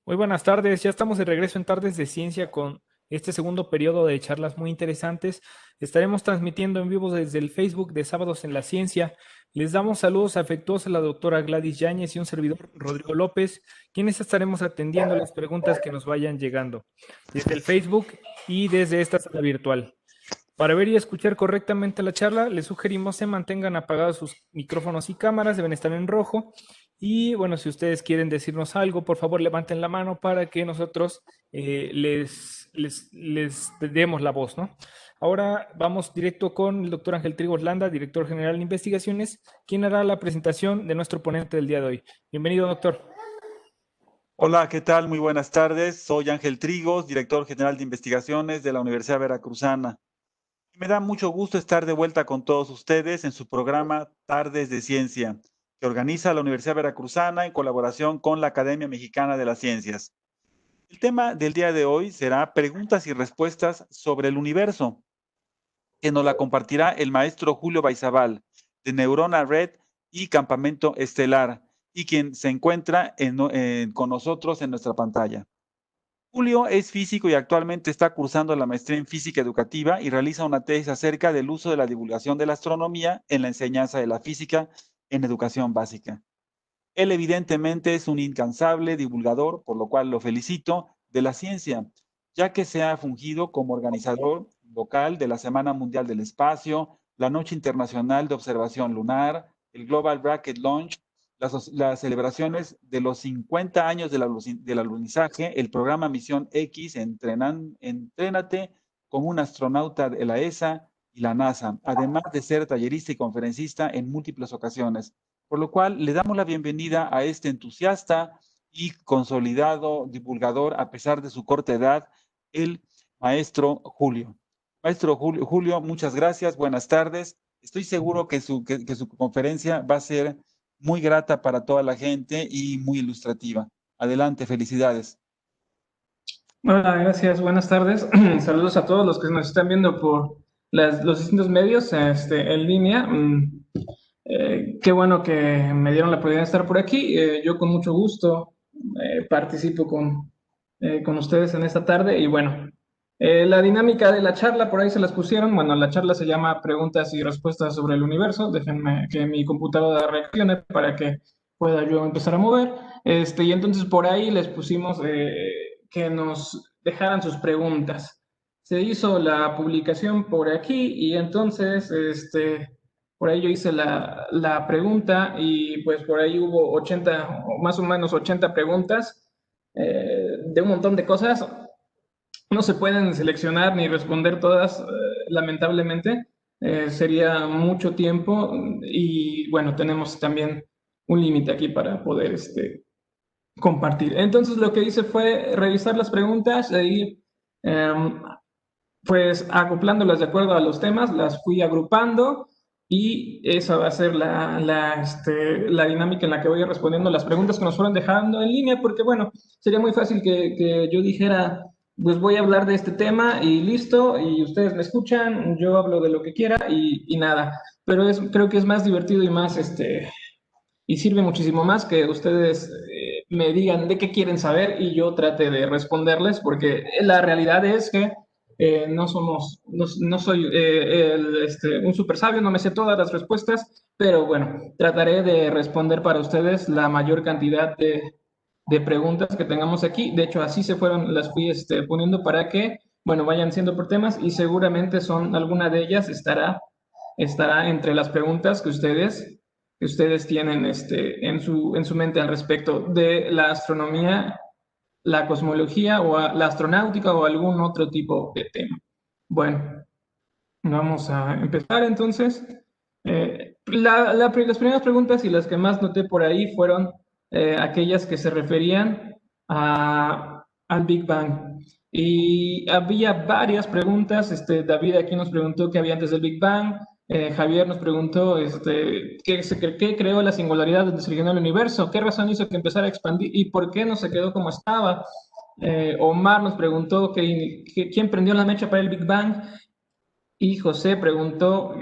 Muy buenas tardes, ya estamos de regreso en Tardes de Ciencia con este segundo periodo de charlas muy interesantes. Estaremos transmitiendo en vivo desde el Facebook de Sábados en la Ciencia. Les damos saludos afectuosos a la doctora Gladys Yáñez y un servidor Rodrigo López, quienes estaremos atendiendo las preguntas que nos vayan llegando desde el Facebook y desde esta sala virtual. Para ver y escuchar correctamente la charla, les sugerimos se mantengan apagados sus micrófonos y cámaras, deben estar en rojo. Y bueno, si ustedes quieren decirnos algo, por favor levanten la mano para que nosotros les demos la voz, ¿no? Ahora vamos directo con el doctor Ángel Trigos Landa, director general de investigaciones, quien hará la presentación de nuestro ponente del día de hoy. Bienvenido, doctor. Hola, ¿qué tal? Muy buenas tardes. Soy Ángel Trigos, director general de investigaciones de la Universidad Veracruzana. Me da mucho gusto estar de vuelta con todos ustedes en su programa Tardes de Ciencia, que organiza la Universidad Veracruzana en colaboración con la Academia Mexicana de las Ciencias. El tema del día de hoy será preguntas y respuestas sobre el universo, que nos la compartirá el maestro Julio Baizabal, de Neurona Red y Campamento Estelar, y quien se encuentra con nosotros en nuestra pantalla. Julio es físico y actualmente está cursando la maestría en física educativa y realiza una tesis acerca del uso de la divulgación de la astronomía en la enseñanza de la física en educación básica. Él evidentemente es un incansable divulgador, por lo cual lo felicito, de la ciencia, ya que se ha fungido como organizador local de la Semana Mundial del Espacio, la Noche Internacional de Observación Lunar, el Global Bracket Launch, las celebraciones de los 50 años del alunizaje, el programa Misión X, Entrénate con un astronauta de la ESA y la NASA, además de ser tallerista y conferencista en múltiples ocasiones, por lo cual le damos la bienvenida a este entusiasta y consolidado divulgador, a pesar de su corta edad, el maestro Julio. Maestro Julio, muchas gracias, buenas tardes. Estoy seguro que su conferencia va a ser muy grata para toda la gente y muy ilustrativa. Adelante, felicidades. Hola, gracias, buenas tardes. Saludos a todos los que nos están viendo por los distintos medios en línea. Qué bueno que me dieron la oportunidad de estar por aquí. Yo con mucho gusto participo con ustedes en esta tarde y bueno, la dinámica de la charla por ahí se las pusieron. Bueno, la charla se llama Preguntas y Respuestas sobre el Universo. Déjenme que mi computadora reaccione para que pueda yo empezar a mover. Y entonces por ahí les pusimos que nos dejaran sus preguntas. Se hizo la publicación por aquí y entonces por ahí yo hice la pregunta y pues por ahí hubo 80, o más o menos 80 preguntas de un montón de cosas. No se pueden seleccionar ni responder todas, lamentablemente. Sería mucho tiempo y bueno, tenemos también un límite aquí para poder compartir. Entonces lo que hice fue revisar las preguntas e ir pues acoplándolas de acuerdo a los temas, las fui agrupando y esa va a ser la dinámica en la que voy respondiendo las preguntas que nos fueron dejando en línea, porque bueno, sería muy fácil que yo dijera, pues voy a hablar de este tema y listo, y ustedes me escuchan, yo hablo de lo que quiera y nada, pero creo que es más divertido y más, y sirve muchísimo más que ustedes me digan de qué quieren saber y yo trate de responderles, porque la realidad es que no soy un super sabio, no me sé todas las respuestas, pero bueno, trataré de responder para ustedes la mayor cantidad de preguntas que tengamos aquí. De hecho, así se fueron, las fui poniendo para que, bueno, vayan siendo por temas y seguramente alguna de ellas estará entre las preguntas que ustedes tienen en su mente al respecto de la astronomía, la cosmología o la astronáutica o algún otro tipo de tema. Bueno, vamos a empezar entonces. Las primeras preguntas y las que más noté por ahí fueron aquellas que se referían al Big Bang. Y había varias preguntas. David aquí nos preguntó qué había antes del Big Bang. Javier nos preguntó qué creó la singularidad donde se originó el universo, qué razón hizo que empezara a expandir y por qué no se quedó como estaba. Omar nos preguntó quién prendió la mecha para el Big Bang. Y José preguntó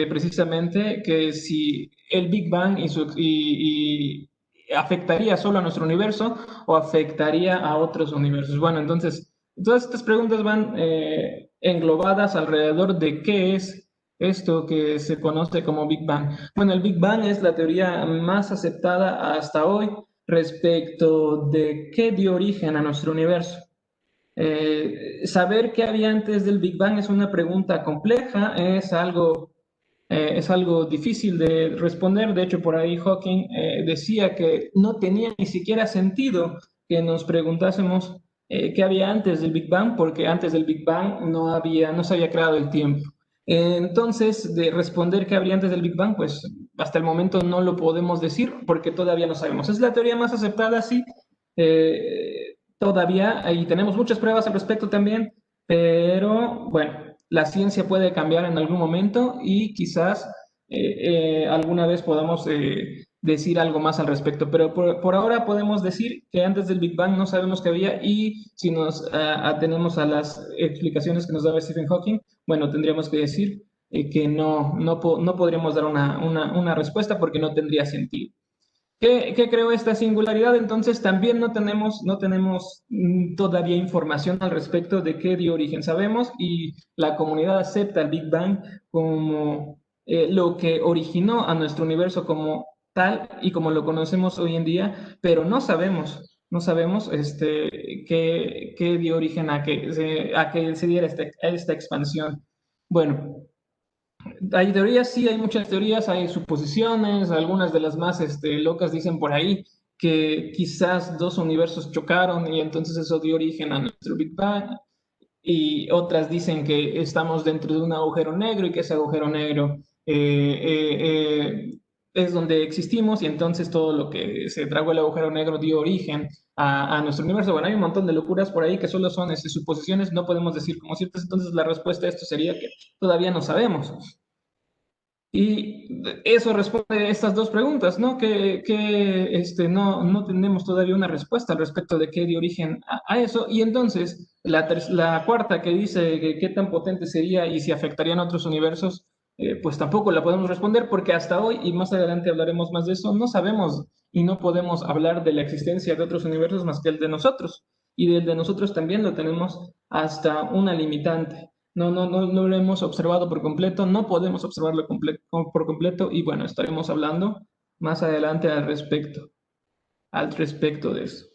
precisamente que si el Big Bang y ¿afectaría solo a nuestro universo o afectaría a otros universos? Bueno, entonces, todas estas preguntas van englobadas alrededor de qué es esto que se conoce como Big Bang. Bueno, el Big Bang es la teoría más aceptada hasta hoy respecto de qué dio origen a nuestro universo. Saber qué había antes del Big Bang es una pregunta compleja, es algo difícil de responder. De hecho, por ahí Hawking decía que no tenía ni siquiera sentido que nos preguntásemos qué había antes del Big Bang, porque antes del Big Bang no se había creado el tiempo. Entonces, de responder qué habría antes del Big Bang, pues hasta el momento no lo podemos decir porque todavía no sabemos. Es la teoría más aceptada, sí, todavía, y tenemos muchas pruebas al respecto también, pero bueno, la ciencia puede cambiar en algún momento y quizás alguna vez podamos decir algo más al respecto, pero por ahora podemos decir que antes del Big Bang no sabemos qué había, y si nos atenemos a las explicaciones que nos daba Stephen Hawking, bueno, tendríamos que decir que no podríamos dar una respuesta porque no tendría sentido. ¿Qué creó esta singularidad? Entonces también no tenemos todavía información al respecto de qué dio origen. Sabemos y la comunidad acepta el Big Bang como lo que originó a nuestro universo como tal y como lo conocemos hoy en día, pero no sabemos qué dio origen a que se diera esta expansión. Bueno, hay teorías, sí, hay muchas teorías, hay suposiciones, algunas de las más locas dicen por ahí que quizás dos universos chocaron y entonces eso dio origen a nuestro Big Bang, y otras dicen que estamos dentro de un agujero negro y que ese agujero negro es donde existimos, y entonces todo lo que se tragó el agujero negro dio origen a nuestro universo. Bueno, hay un montón de locuras por ahí que solo son suposiciones, no podemos decir como ciertas, entonces la respuesta a esto sería que todavía no sabemos. Y eso responde a estas dos preguntas, ¿no? No tenemos todavía una respuesta al respecto de qué dio origen a eso. Y entonces, la cuarta, que dice que qué tan potente sería y si afectarían a otros universos, pues tampoco la podemos responder porque hasta hoy, y más adelante hablaremos más de eso, no sabemos y no podemos hablar de la existencia de otros universos más que el de nosotros. Y del de nosotros también lo tenemos hasta una limitante. No lo hemos observado por completo, no podemos observarlo por completo, y bueno, estaremos hablando más adelante al respecto de eso.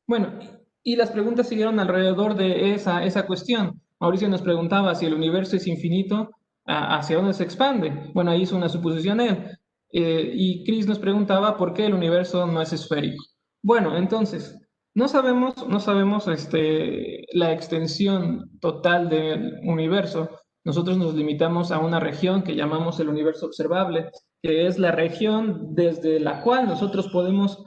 Bueno, y las preguntas siguieron alrededor de esa cuestión. Mauricio nos preguntaba si el universo es infinito, ¿hacia dónde se expande? Bueno, ahí hizo una suposición él. Y Chris nos preguntaba por qué el universo no es esférico. Bueno, entonces, no sabemos la extensión total del universo. Nosotros nos limitamos a una región que llamamos el universo observable, que es la región desde la cual nosotros podemos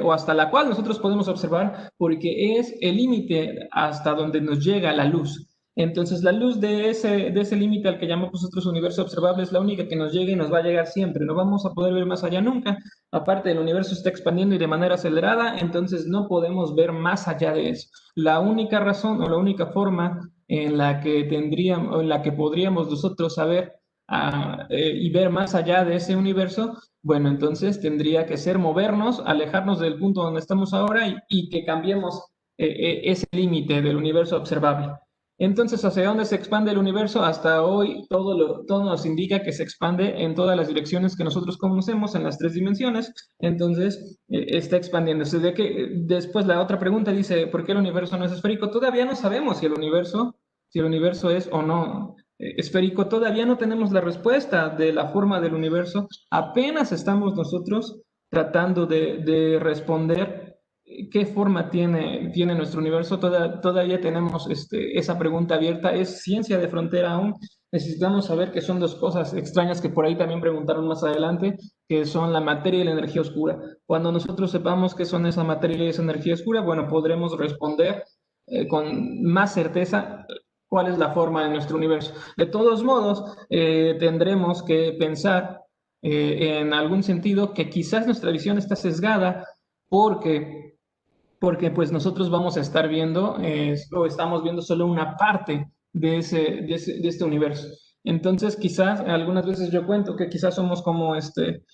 o hasta la cual nosotros podemos observar, porque es el límite hasta donde nos llega la luz. Entonces, la luz de ese límite al que llamamos nosotros universo observable es la única que nos llega y nos va a llegar siempre. No vamos a poder ver más allá nunca. Aparte, el universo está expandiendo y de manera acelerada, entonces no podemos ver más allá de eso. La única razón o la única forma en la que tendríamos, o en la que podríamos nosotros saber y ver más allá de ese universo, bueno, entonces tendría que ser movernos, alejarnos del punto donde estamos ahora y que cambiemos ese límite del universo observable. Entonces, ¿hacia dónde se expande el universo? Hasta hoy todo nos indica que se expande en todas las direcciones que nosotros conocemos, en las tres dimensiones. Entonces, está expandiéndose. Después la otra pregunta dice, ¿por qué el universo no es esférico? Todavía no sabemos si el universo es o no esférico. Todavía no tenemos la respuesta de la forma del universo. Apenas estamos nosotros tratando de responder qué forma tiene nuestro universo. Todavía tenemos esa pregunta abierta. Es ciencia de frontera aún. Necesitamos saber qué son dos cosas extrañas que por ahí también preguntaron más adelante, que son la materia y la energía oscura. Cuando nosotros sepamos qué son esa materia y esa energía oscura, bueno, podremos responder con más certeza cuál es la forma de nuestro universo. De todos modos, tendremos que pensar en algún sentido que quizás nuestra visión está sesgada porque pues nosotros vamos a estar viendo o estamos viendo solo una parte de este universo. Entonces, quizás algunas veces yo cuento que quizás somos como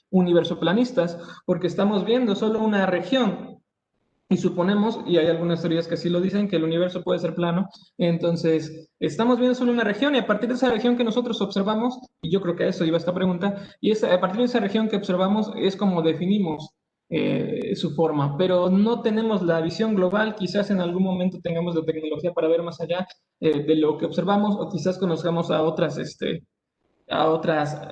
universoplanistas, porque estamos viendo solo una región y suponemos, y hay algunas teorías que así lo dicen, que el universo puede ser plano. Entonces, estamos viendo solo una región y a partir de esa región que nosotros observamos, y yo creo que a eso iba esta pregunta, y a partir de esa región que observamos es como definimos su forma, pero no tenemos la visión global. Quizás en algún momento tengamos la tecnología para ver más allá de lo que observamos, o quizás conozcamos a otras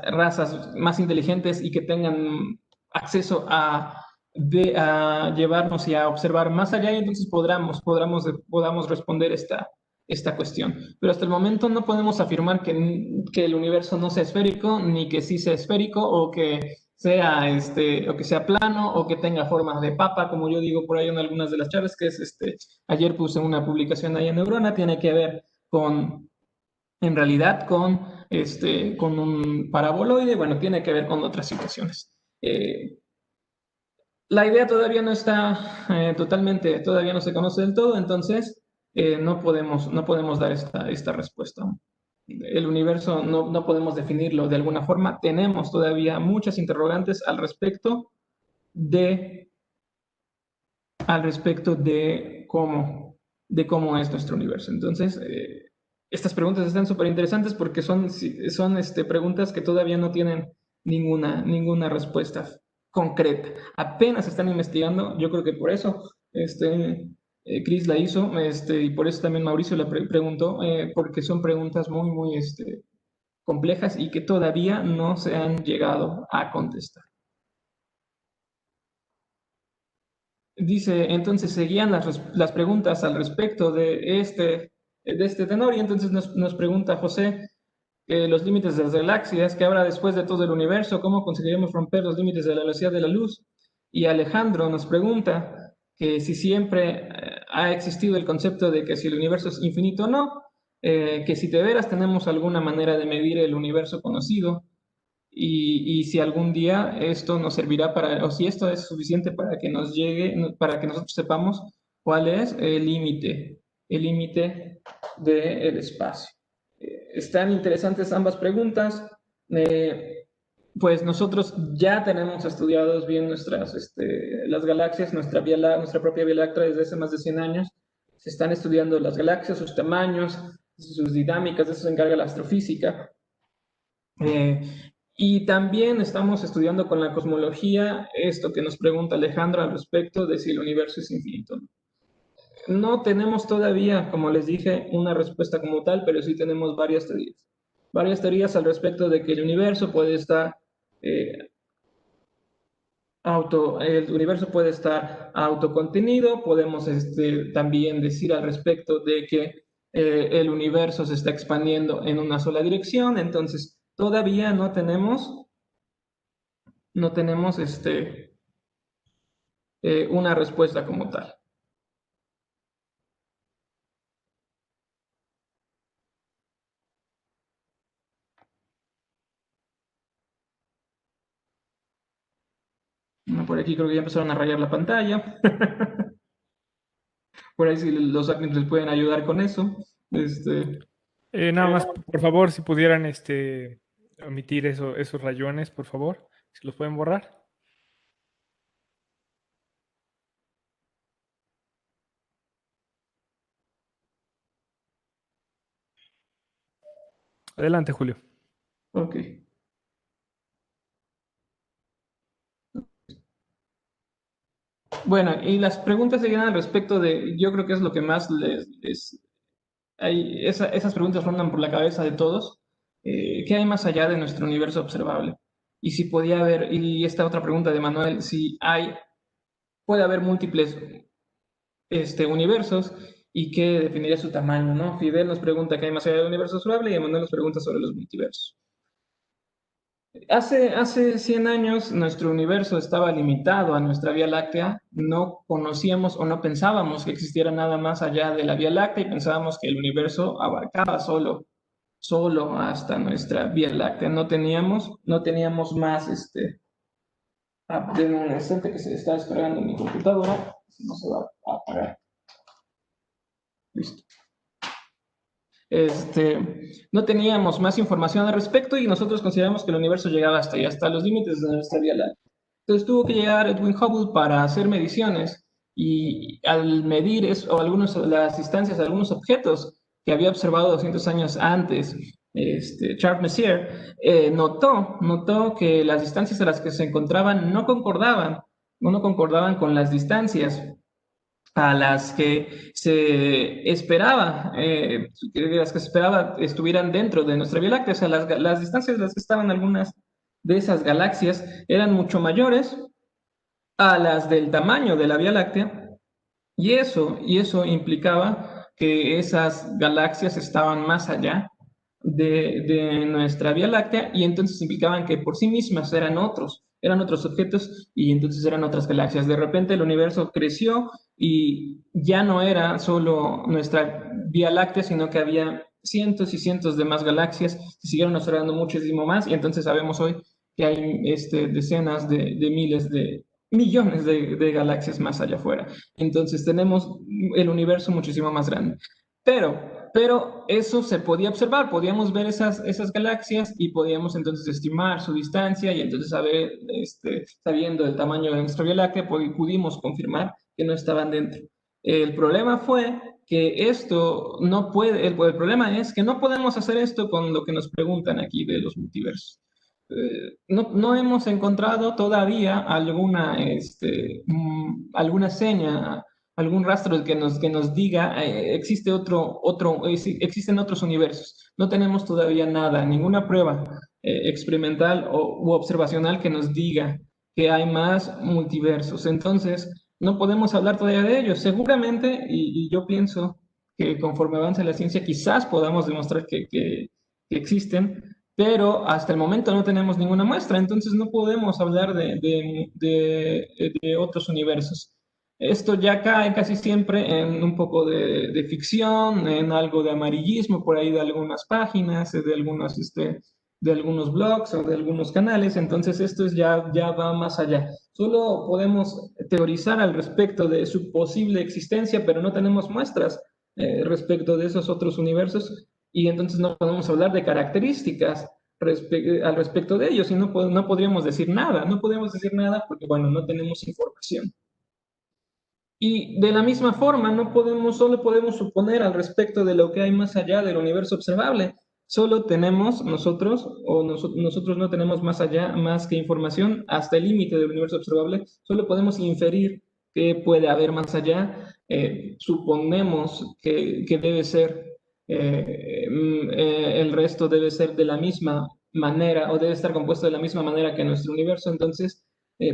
razas más inteligentes y que tengan acceso a llevarnos y a observar más allá, y entonces podamos responder esta cuestión. Pero hasta el momento no podemos afirmar que el universo no sea esférico, ni que sí sea esférico, o que sea plano, o que tenga forma de papa, como yo digo por ahí en algunas de las charlas, que es ayer puse una publicación ahí en Neurona, tiene que ver en realidad con un paraboloide. Bueno, tiene que ver con otras situaciones. La idea todavía no está totalmente, todavía no se conoce del todo, entonces no podemos dar esta respuesta. El universo no podemos definirlo de alguna forma. Tenemos todavía muchas interrogantes al respecto de cómo es nuestro universo. Entonces, estas preguntas están súper interesantes porque son preguntas que todavía no tienen ninguna respuesta concreta. Apenas están investigando. Yo creo que por eso Chris la hizo, y por eso también Mauricio la preguntó, porque son preguntas muy, muy complejas y que todavía no se han llegado a contestar. Dice, entonces seguían las preguntas al respecto de este tenor, y entonces nos pregunta José los límites de las galaxias, qué habrá después de todo el universo, cómo conseguiremos romper los límites de la velocidad de la luz. Y Alejandro nos pregunta que si siempre ha existido el concepto de que si el universo es infinito o no, que si de veras tenemos alguna manera de medir el universo conocido, y si algún día esto nos servirá o si esto es suficiente para que nos llegue, para que nosotros sepamos cuál es el límite del espacio. Están interesantes ambas preguntas. Pues nosotros ya tenemos estudiados bien las galaxias, nuestra propia Vía Láctea desde hace más de 100 años. Se están estudiando las galaxias, sus tamaños, sus dinámicas, de eso se encarga la astrofísica. Eh, y también estamos estudiando con la cosmología esto que nos pregunta Alejandro al respecto de si el universo es infinito. No tenemos todavía, como les dije, una respuesta como tal, pero sí tenemos varias teorías. Varias teorías al respecto de que el universo puede estar autocontenido. Podemos también decir al respecto de que el universo se está expandiendo en una sola dirección. Entonces, todavía no tenemos una respuesta como tal. Por aquí creo que ya empezaron a rayar la pantalla. Por ahí si los admins les pueden ayudar con eso. Nada más, por favor, si pudieran omitir esos rayones, por favor, si los pueden borrar. Adelante, Julio. Ok. Bueno, y las preguntas seguían al respecto yo creo que es lo que más esas preguntas rondan por la cabeza de todos. ¿Qué hay más allá de nuestro universo observable? Y si podía haber, y esta otra pregunta de Manuel, si puede haber múltiples universos, y qué definiría su tamaño, ¿no? Fidel nos pregunta qué hay más allá del universo observable, y Manuel nos pregunta sobre los multiversos. Hace 100 años nuestro universo estaba limitado a nuestra Vía Láctea. No conocíamos o no pensábamos que existiera nada más allá de la Vía Láctea, y pensábamos que el universo abarcaba solo hasta nuestra Vía Láctea. No teníamos más. Denme un instante que se está descargando mi computadora, si no se va a apagar. Listo. no teníamos más información al respecto y nosotros consideramos que el universo llegaba hasta ahí, hasta los límites de nuestra Vía Láctea. Entonces tuvo que llegar Edwin Hubble para hacer mediciones y al medir eso, o las distancias de algunos objetos que había observado 200 años antes, Charles Messier notó que las distancias a las que se encontraban no concordaban con las distancias a las que se esperaba, estuvieran dentro de nuestra Vía Láctea. O sea, las distancias a las que estaban algunas de esas galaxias eran mucho mayores a las del tamaño de la Vía Láctea, y eso implicaba que esas galaxias estaban más allá de nuestra Vía Láctea, y entonces implicaban que por sí mismas eran otros objetos, y entonces eran otras galaxias. De repente el universo creció y ya no era solo nuestra Vía Láctea, sino que había cientos y cientos de más galaxias, se siguieron observando muchísimo más, y entonces sabemos hoy que hay decenas de miles de millones de galaxias más allá afuera. Entonces tenemos el universo muchísimo más grande. Pero eso se podía observar, podíamos ver esas galaxias y podíamos entonces estimar su distancia, y entonces sabiendo el tamaño de nuestra Vía Láctea, pudimos confirmar que no estaban dentro. El problema fue que esto no puede, el problema es que no podemos hacer esto con lo que nos preguntan aquí de los multiversos. No hemos encontrado todavía alguna seña, algún rastro que nos diga existen otros universos. No tenemos todavía nada, ninguna prueba experimental u observacional que nos diga que hay más multiversos. Entonces, no podemos hablar todavía de ellos. Seguramente, y yo pienso que conforme avance la ciencia, quizás podamos demostrar que existen, pero hasta el momento no tenemos ninguna muestra, entonces no podemos hablar de otros universos. Esto ya cae casi siempre en un poco de ficción, en algo de amarillismo por ahí de algunas páginas, de algunos blogs o de algunos canales. Entonces esto ya va más allá. Solo podemos teorizar al respecto de su posible existencia, pero no tenemos muestras respecto de esos otros universos, y entonces no podemos hablar de características al respecto de ellos, y no podríamos decir nada, porque, bueno, no tenemos información. Y de la misma forma, solo podemos suponer al respecto de lo que hay más allá del universo observable. Solo tenemos nosotros no tenemos más que información hasta el límite del universo observable. Solo podemos inferir que puede haber más allá. Suponemos que debe ser, el resto debe ser de la misma manera, o debe estar compuesto de la misma manera que nuestro universo. Entonces,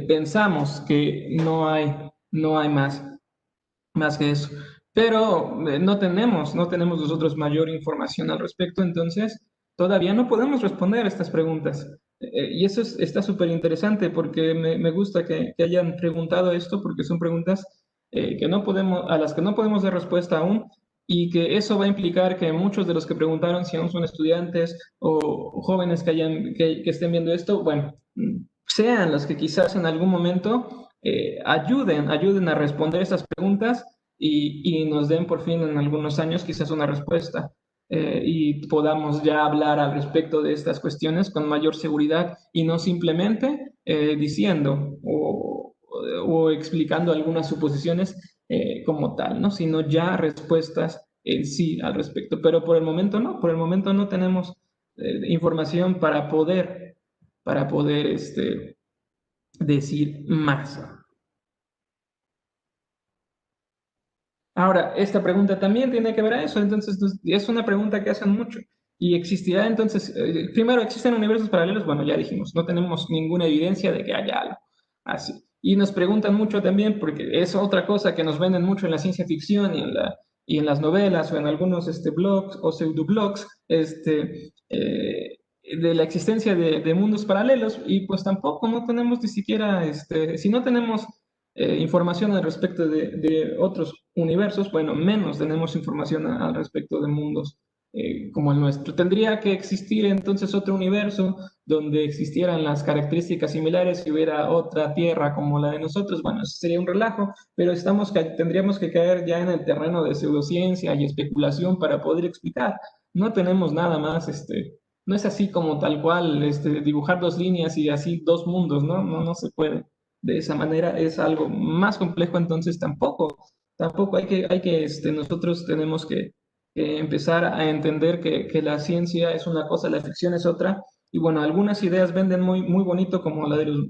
pensamos que no hay más que eso. Pero no tenemos nosotros mayor información al respecto, entonces todavía no podemos responder a estas preguntas. Y eso está súper interesante, porque me gusta que hayan preguntado esto, porque son preguntas a las que no podemos dar respuesta aún, y que eso va a implicar que muchos de los que preguntaron, si aún son estudiantes o jóvenes que estén viendo esto, bueno, sean los que quizás en algún momento ayuden a responder estas preguntas, y nos den por fin en algunos años quizás una respuesta, y podamos ya hablar al respecto de estas cuestiones con mayor seguridad, y no simplemente diciendo o explicando algunas suposiciones como tal, ¿no? Sino ya respuestas en sí al respecto. Pero por el momento no tenemos información para poder decir más. Ahora, esta pregunta también tiene que ver a eso, entonces es una pregunta que hacen mucho. ¿Y existirá entonces, primero, existen universos paralelos? Bueno, ya dijimos, no tenemos ninguna evidencia de que haya algo así. Y nos preguntan mucho también, porque es otra cosa que nos venden mucho en la ciencia ficción y en las novelas, o en algunos blogs o pseudoblogs, de la existencia de mundos paralelos, y pues tampoco, no tenemos ni siquiera, si no tenemos información al respecto de otros universos, bueno, menos tenemos información al respecto de mundos como el nuestro. Tendría que existir entonces otro universo donde existieran las características similares y hubiera otra Tierra como la de nosotros. Bueno, eso sería un relajo, pero tendríamos que caer ya en el terreno de pseudociencia y especulación para poder explicar no tenemos nada más, no es así como tal cual, dibujar dos líneas y así dos mundos, ¿no? No se puede. De esa manera es algo más complejo, entonces tampoco nosotros tenemos que empezar a entender que la ciencia es una cosa, la ficción es otra. Y bueno, algunas ideas venden muy bonito, como la de los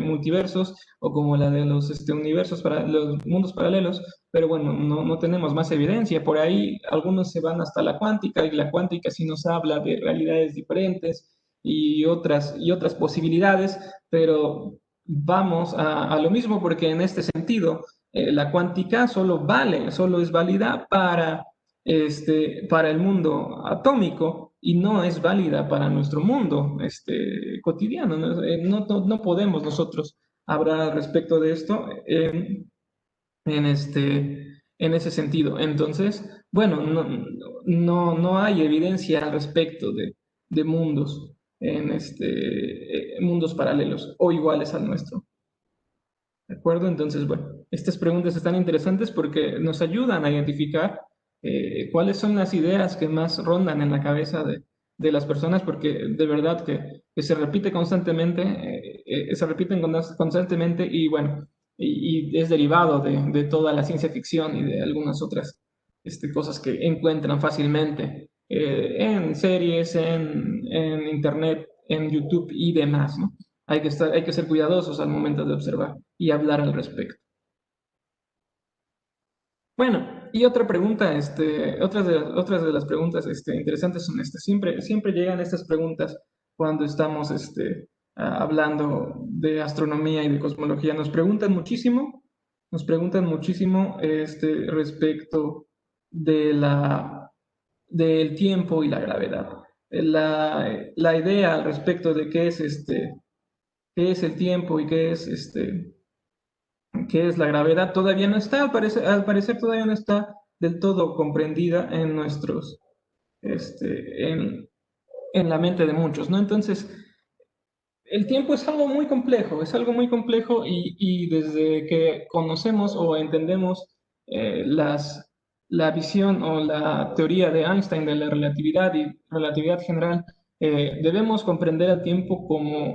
multiversos o como la de los universos, para los mundos paralelos, pero bueno, no tenemos más evidencia. Por ahí algunos se van hasta la cuántica, y la cuántica sí nos habla de realidades diferentes y otras posibilidades, pero vamos a lo mismo, porque en este sentido, la cuántica solo es válida para el mundo atómico y no es válida para nuestro mundo cotidiano. ¿No? No podemos nosotros hablar al respecto de esto en ese sentido. Entonces, bueno, no hay evidencia al respecto de mundos mundos paralelos o iguales al nuestro. ¿De acuerdo? Entonces, bueno, estas preguntas están interesantes porque nos ayudan a identificar cuáles son las ideas que más rondan en la cabeza de las personas, porque de verdad que se repite constantemente, se repiten constantemente y bueno, y es derivado de toda la ciencia ficción y de algunas otras cosas que encuentran fácilmente en series, en internet, en YouTube y demás, ¿no? Hay que ser cuidadosos al momento de observar y hablar al respecto. Bueno, y otra pregunta, otras de las preguntas interesantes son estas. Siempre llegan estas preguntas cuando estamos hablando de astronomía y de cosmología. Nos preguntan muchísimo respecto del tiempo y la gravedad. La idea al respecto de qué es el tiempo y qué es la gravedad todavía no está, al parecer todavía no está del todo comprendida en en la mente de muchos, ¿no? Entonces, el tiempo es algo muy complejo y desde que conocemos o entendemos la visión o la teoría de Einstein de la relatividad y relatividad general, debemos comprender el tiempo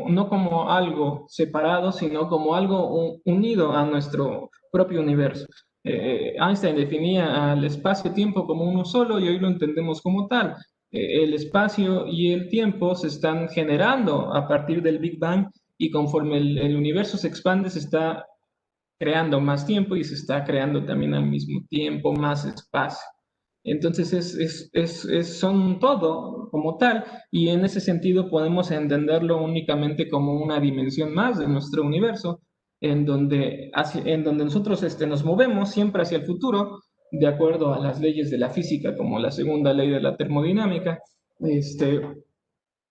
no como algo separado, sino como algo unido a nuestro propio universo. Einstein definía al espacio-tiempo como uno solo y hoy lo entendemos como tal. El espacio y el tiempo se están generando a partir del Big Bang y conforme el universo se expande, se está creando más tiempo y se está creando también al mismo tiempo más espacio. Entonces son todo como tal y en ese sentido podemos entenderlo únicamente como una dimensión más de nuestro universo en donde nosotros nos movemos siempre hacia el futuro de acuerdo a las leyes de la física como la segunda ley de la termodinámica.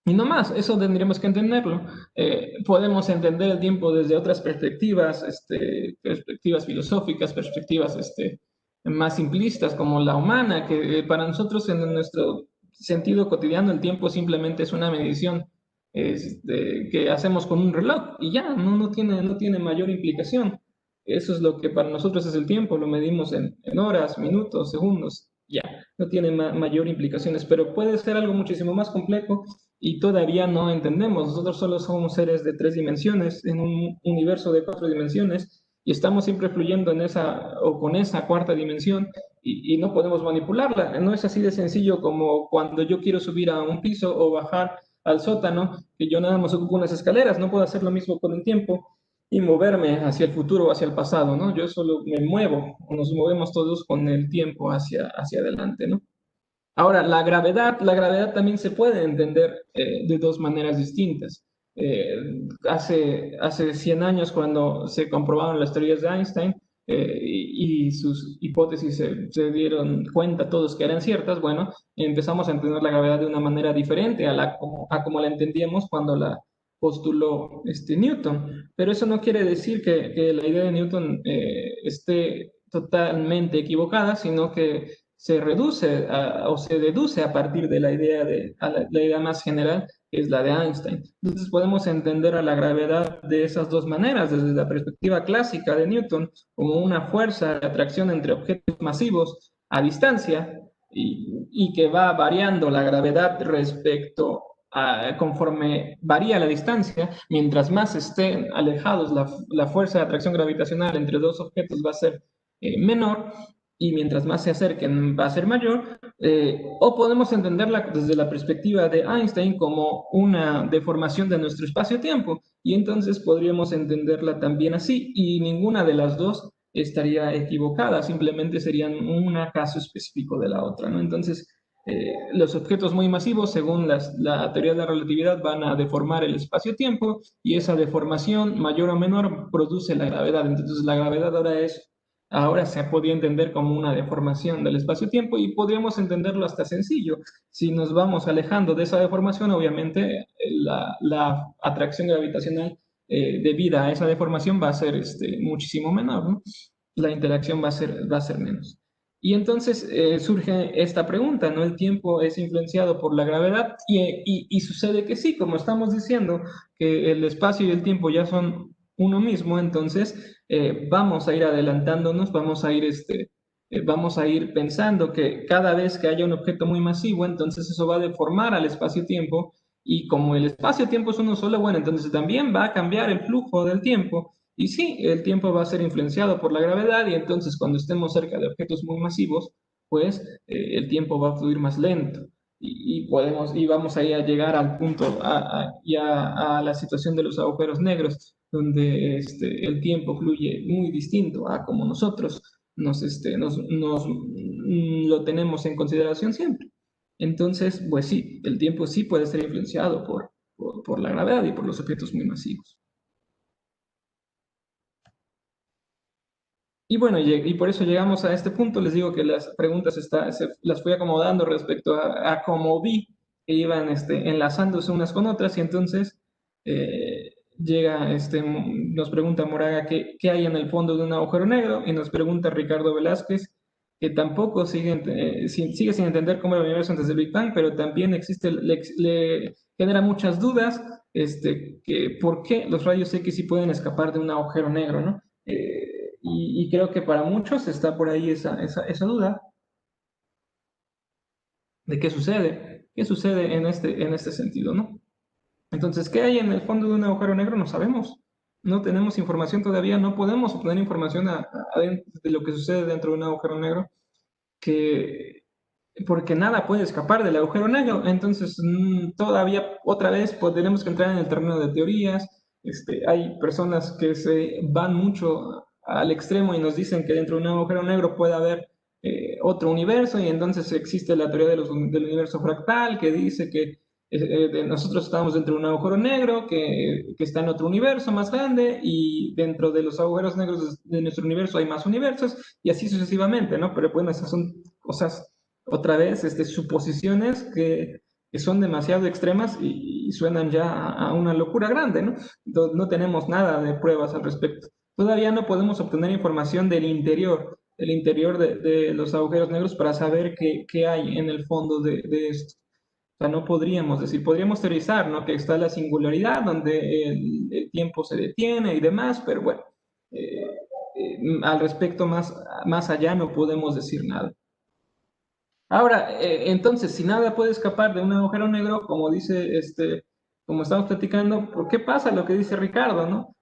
Y no más, eso tendríamos que entenderlo. Podemos entender el tiempo desde otras perspectivas, perspectivas filosóficas, perspectivas más simplistas como la humana, que para nosotros en nuestro sentido cotidiano el tiempo simplemente es una medición que hacemos con un reloj y ya, no tiene mayor implicación. Eso es lo que para nosotros es el tiempo, lo medimos en horas, minutos, segundos, ya, no tiene mayor implicaciones, pero puede ser algo muchísimo más complejo y todavía no entendemos. Nosotros solo somos seres de 3 dimensiones en un universo de 4 dimensiones y estamos siempre fluyendo en esa o con esa cuarta dimensión y no podemos manipularla. No es así de sencillo como cuando yo quiero subir a un piso o bajar al sótano, que yo nada más ocupo unas escaleras, no puedo hacer lo mismo con el tiempo y moverme hacia el futuro o hacia el pasado, ¿no? Yo solo me muevo, o nos movemos todos con el tiempo hacia adelante, ¿no? Ahora, la gravedad también se puede entender de dos maneras distintas. Hace 100 años, cuando se comprobaron las teorías de Einstein y sus hipótesis se dieron cuenta todos que eran ciertas, bueno, empezamos a entender la gravedad de una manera diferente a como la entendíamos cuando la postuló Newton. Pero eso no quiere decir que la idea de Newton esté totalmente equivocada, sino que se reduce o se deduce a partir de la idea la idea más general, que es la de Einstein. Entonces podemos entender a la gravedad de esas dos maneras, desde la perspectiva clásica de Newton, como una fuerza de atracción entre objetos masivos a distancia, y que va variando la gravedad respecto a conforme varía la distancia, mientras más estén alejados, la fuerza de atracción gravitacional entre dos objetos va a ser menor, y mientras más se acerquen va a ser mayor, o podemos entenderla desde la perspectiva de Einstein como una deformación de nuestro espacio-tiempo, y entonces podríamos entenderla también así, y ninguna de las dos estaría equivocada, simplemente serían un caso específico de la otra, ¿no? Entonces, los objetos muy masivos, según la teoría de la relatividad, van a deformar el espacio-tiempo, y esa deformación, mayor o menor, produce la gravedad. Entonces, la gravedad ahora se podría entender como una deformación del espacio-tiempo, y podríamos entenderlo hasta sencillo. Si nos vamos alejando de esa deformación, obviamente la atracción gravitacional debida a esa deformación va a ser muchísimo menor, ¿no? La interacción va a ser menos. Y entonces surge esta pregunta, ¿no? ¿El tiempo es influenciado por la gravedad? Y sucede que sí, como estamos diciendo, que el espacio y el tiempo ya son uno mismo, entonces vamos a ir adelantándonos, vamos a ir pensando que cada vez que haya un objeto muy masivo, entonces eso va a deformar al espacio-tiempo, y como el espacio-tiempo es uno solo, bueno, entonces también va a cambiar el flujo del tiempo. Y sí, el tiempo va a ser influenciado por la gravedad, y entonces cuando estemos cerca de objetos muy masivos, pues el tiempo va a fluir más lento, y vamos a ir a llegar al punto, a la situación de los agujeros negros, donde el tiempo fluye muy distinto a como nosotros lo tenemos en consideración siempre. Entonces, pues sí, el tiempo sí puede ser influenciado por la gravedad y por los objetos muy masivos. Y bueno, y por eso llegamos a este punto. Les digo que las preguntas las fui acomodando respecto a cómo vi que iban enlazándose unas con otras, y entonces nos pregunta Moraga qué hay en el fondo de un agujero negro, y nos pregunta Ricardo Velázquez, que tampoco sigue sin entender cómo era el universo antes del Big Bang, pero también le genera muchas dudas, que por qué los rayos X sí pueden escapar de un agujero negro, ¿no? Y creo que para muchos está por ahí esa duda de qué sucede en este sentido, ¿no? Entonces, ¿qué hay en el fondo de un agujero negro? No sabemos, no tenemos información todavía, no podemos obtener información de lo que sucede dentro de un agujero negro, porque nada puede escapar del agujero negro. Entonces, todavía otra vez tenemos que entrar en el terreno de teorías. Hay personas que se van mucho al extremo y nos dicen que dentro de un agujero negro puede haber otro universo, y entonces existe la teoría del universo fractal, que dice que nosotros estamos dentro de un agujero negro que está en otro universo más grande, y dentro de los agujeros negros de nuestro universo hay más universos, y así sucesivamente, ¿no? Pero bueno, esas son cosas, otra vez, suposiciones que son demasiado extremas, y suenan ya a una locura grande, ¿no? No tenemos nada de pruebas al respecto. Todavía no podemos obtener información del interior de los agujeros negros para saber qué hay en el fondo de esto. O sea, no podríamos decir, podríamos teorizar, ¿no? Que está la singularidad, donde el tiempo se detiene y demás, pero bueno, al respecto más allá no podemos decir nada. Ahora, entonces, si nada puede escapar de un agujero negro, como dice, como estamos platicando, ¿por qué pasa lo que dice Ricardo, no?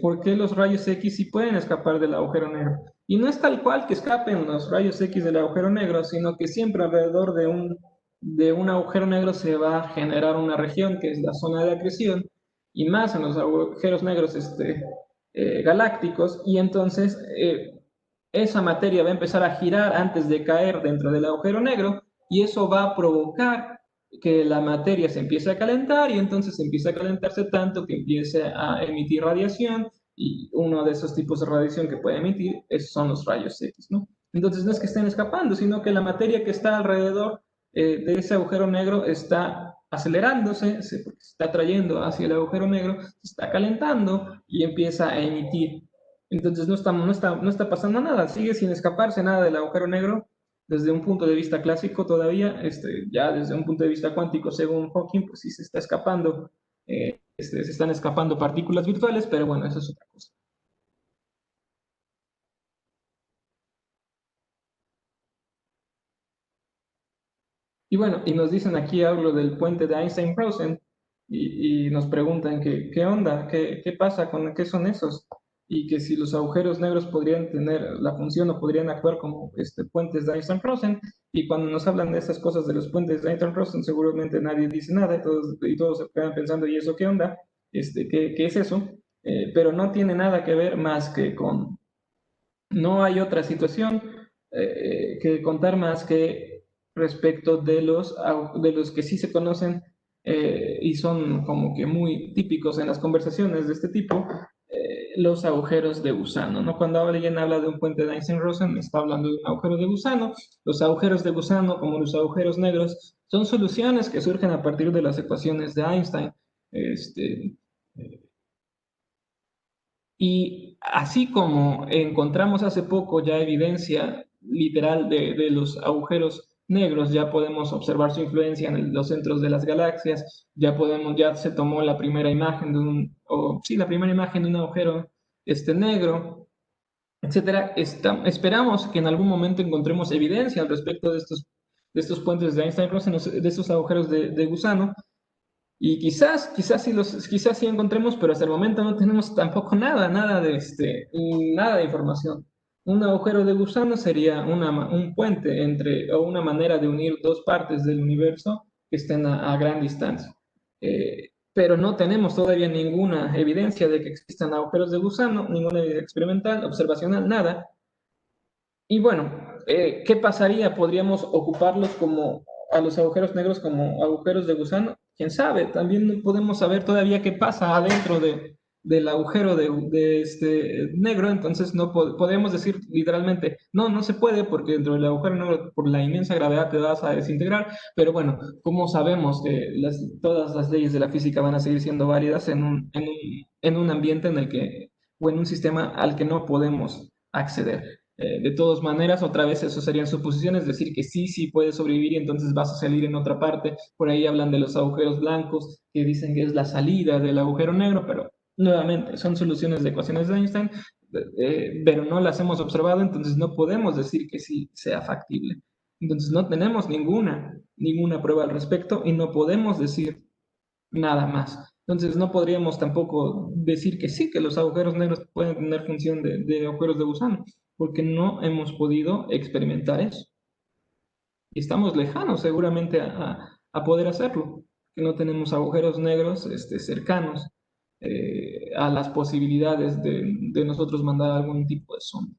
¿Por qué los rayos X sí pueden escapar del agujero negro? Y no es tal cual que escapen los rayos X del agujero negro, sino que siempre alrededor de un agujero negro se va a generar una región que es la zona de acreción, y más en los agujeros negros galácticos, y entonces esa materia va a empezar a girar antes de caer dentro del agujero negro, y eso va a provocar que la materia se empiece a calentar, y entonces empieza a calentarse tanto que empiece a emitir radiación, y uno de esos tipos de radiación que puede emitir son los rayos X, ¿no? Entonces no es que estén escapando, sino que la materia que está alrededor de ese agujero negro está acelerándose, se está trayendo hacia el agujero negro, se está calentando y empieza a emitir. Entonces no está pasando nada, sigue sin escaparse nada del agujero negro desde un punto de vista clásico todavía. Ya desde un punto de vista cuántico, según Hawking, pues sí se está escapando, se están escapando partículas virtuales, pero bueno, eso es otra cosa. Y bueno, y nos dicen aquí, hablo del puente de Einstein-Rosen, y nos preguntan qué onda, qué pasa con qué son esos, y que si los agujeros negros podrían tener la función o podrían actuar como puentes de Einstein-Rosen, y cuando nos hablan de estas cosas de los puentes de Einstein-Rosen, seguramente nadie dice nada, y todos se quedan pensando, ¿y eso qué onda? ¿Qué es eso? Pero no tiene nada que ver más que con, no hay otra situación que contar más que respecto de los que sí se conocen y son como que muy típicos en las conversaciones de este tipo, los agujeros de gusano, ¿no? Cuando alguien habla de un puente de Einstein-Rosen, está hablando de un agujero de gusano. Los agujeros de gusano, como los agujeros negros, son soluciones que surgen a partir de las ecuaciones de Einstein. Este, y así como encontramos hace poco ya evidencia literal de los agujeros negros, ya podemos observar su influencia en los centros de las galaxias, ya se tomó la primera imagen la primera imagen de un agujero negro, etcétera. Esperamos que en algún momento encontremos evidencia al respecto de estos puentes de Einstein-Rosen, de estos agujeros de gusano, y quizás sí encontremos, pero hasta el momento no tenemos tampoco nada de información. Un agujero de gusano sería un puente o una manera de unir dos partes del universo que estén a gran distancia. Pero no tenemos todavía ninguna evidencia de que existan agujeros de gusano, ninguna evidencia experimental, observacional, nada. Y bueno, ¿qué pasaría? ¿Podríamos ocuparlos como a los agujeros negros como agujeros de gusano? ¿Quién sabe? También no podemos saber todavía qué pasa adentro del agujero de este negro, entonces no podemos decir literalmente, no, no se puede porque dentro del agujero negro por la inmensa gravedad te vas a desintegrar, pero bueno, ¿cómo sabemos que todas las leyes de la física van a seguir siendo válidas en un ambiente en el que, o en un sistema al que no podemos acceder? De todas maneras, otra vez eso serían suposiciones, decir que sí puede sobrevivir y entonces vas a salir en otra parte. Por ahí hablan de los agujeros blancos, que dicen que es la salida del agujero negro, pero nuevamente son soluciones de ecuaciones de Einstein, pero no las hemos observado, entonces no podemos decir que sí sea factible. Entonces no tenemos ninguna prueba al respecto y no podemos decir nada más. Entonces no podríamos tampoco decir que sí, que los agujeros negros pueden tener función de agujeros de gusano, porque no hemos podido experimentar eso. Y estamos lejanos seguramente a poder hacerlo, que no tenemos agujeros negros cercanos a las posibilidades de nosotros mandar algún tipo de sonda.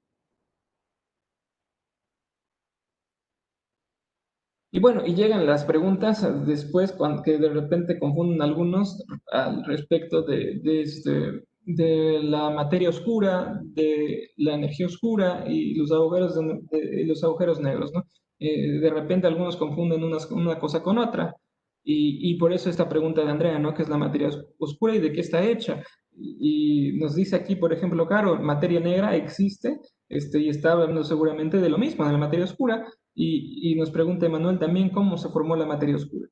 Y bueno, y llegan las preguntas después que de repente confunden algunos al respecto de la materia oscura, de la energía oscura y los agujeros negros, ¿no? De repente algunos confunden una cosa con otra. Y por eso esta pregunta de Andrea, ¿no? ¿Qué es la materia oscura y de qué está hecha? Y nos dice aquí, por ejemplo, Caro, materia negra existe, y está hablando seguramente de lo mismo, de la materia oscura, y nos pregunta Emanuel también cómo se formó la materia oscura.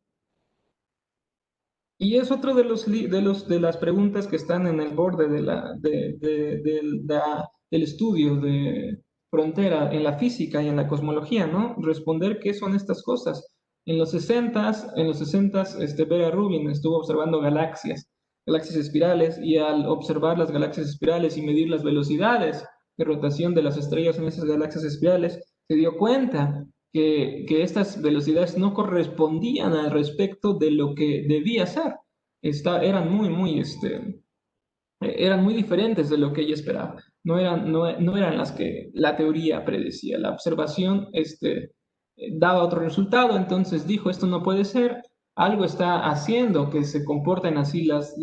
Y es otro de las preguntas que están en el borde del estudio de frontera en la física y en la cosmología, ¿no? Responder qué son estas cosas. En los 60s, Vera Rubin estuvo observando galaxias espirales, y al observar las galaxias espirales y medir las velocidades de rotación de las estrellas en esas galaxias espirales, se dio cuenta que estas velocidades no correspondían al respecto de lo que debía ser. Eran muy diferentes de lo que ella esperaba. No eran las que la teoría predecía. La observación daba otro resultado, entonces dijo, esto no puede ser, algo está haciendo que se comporten así las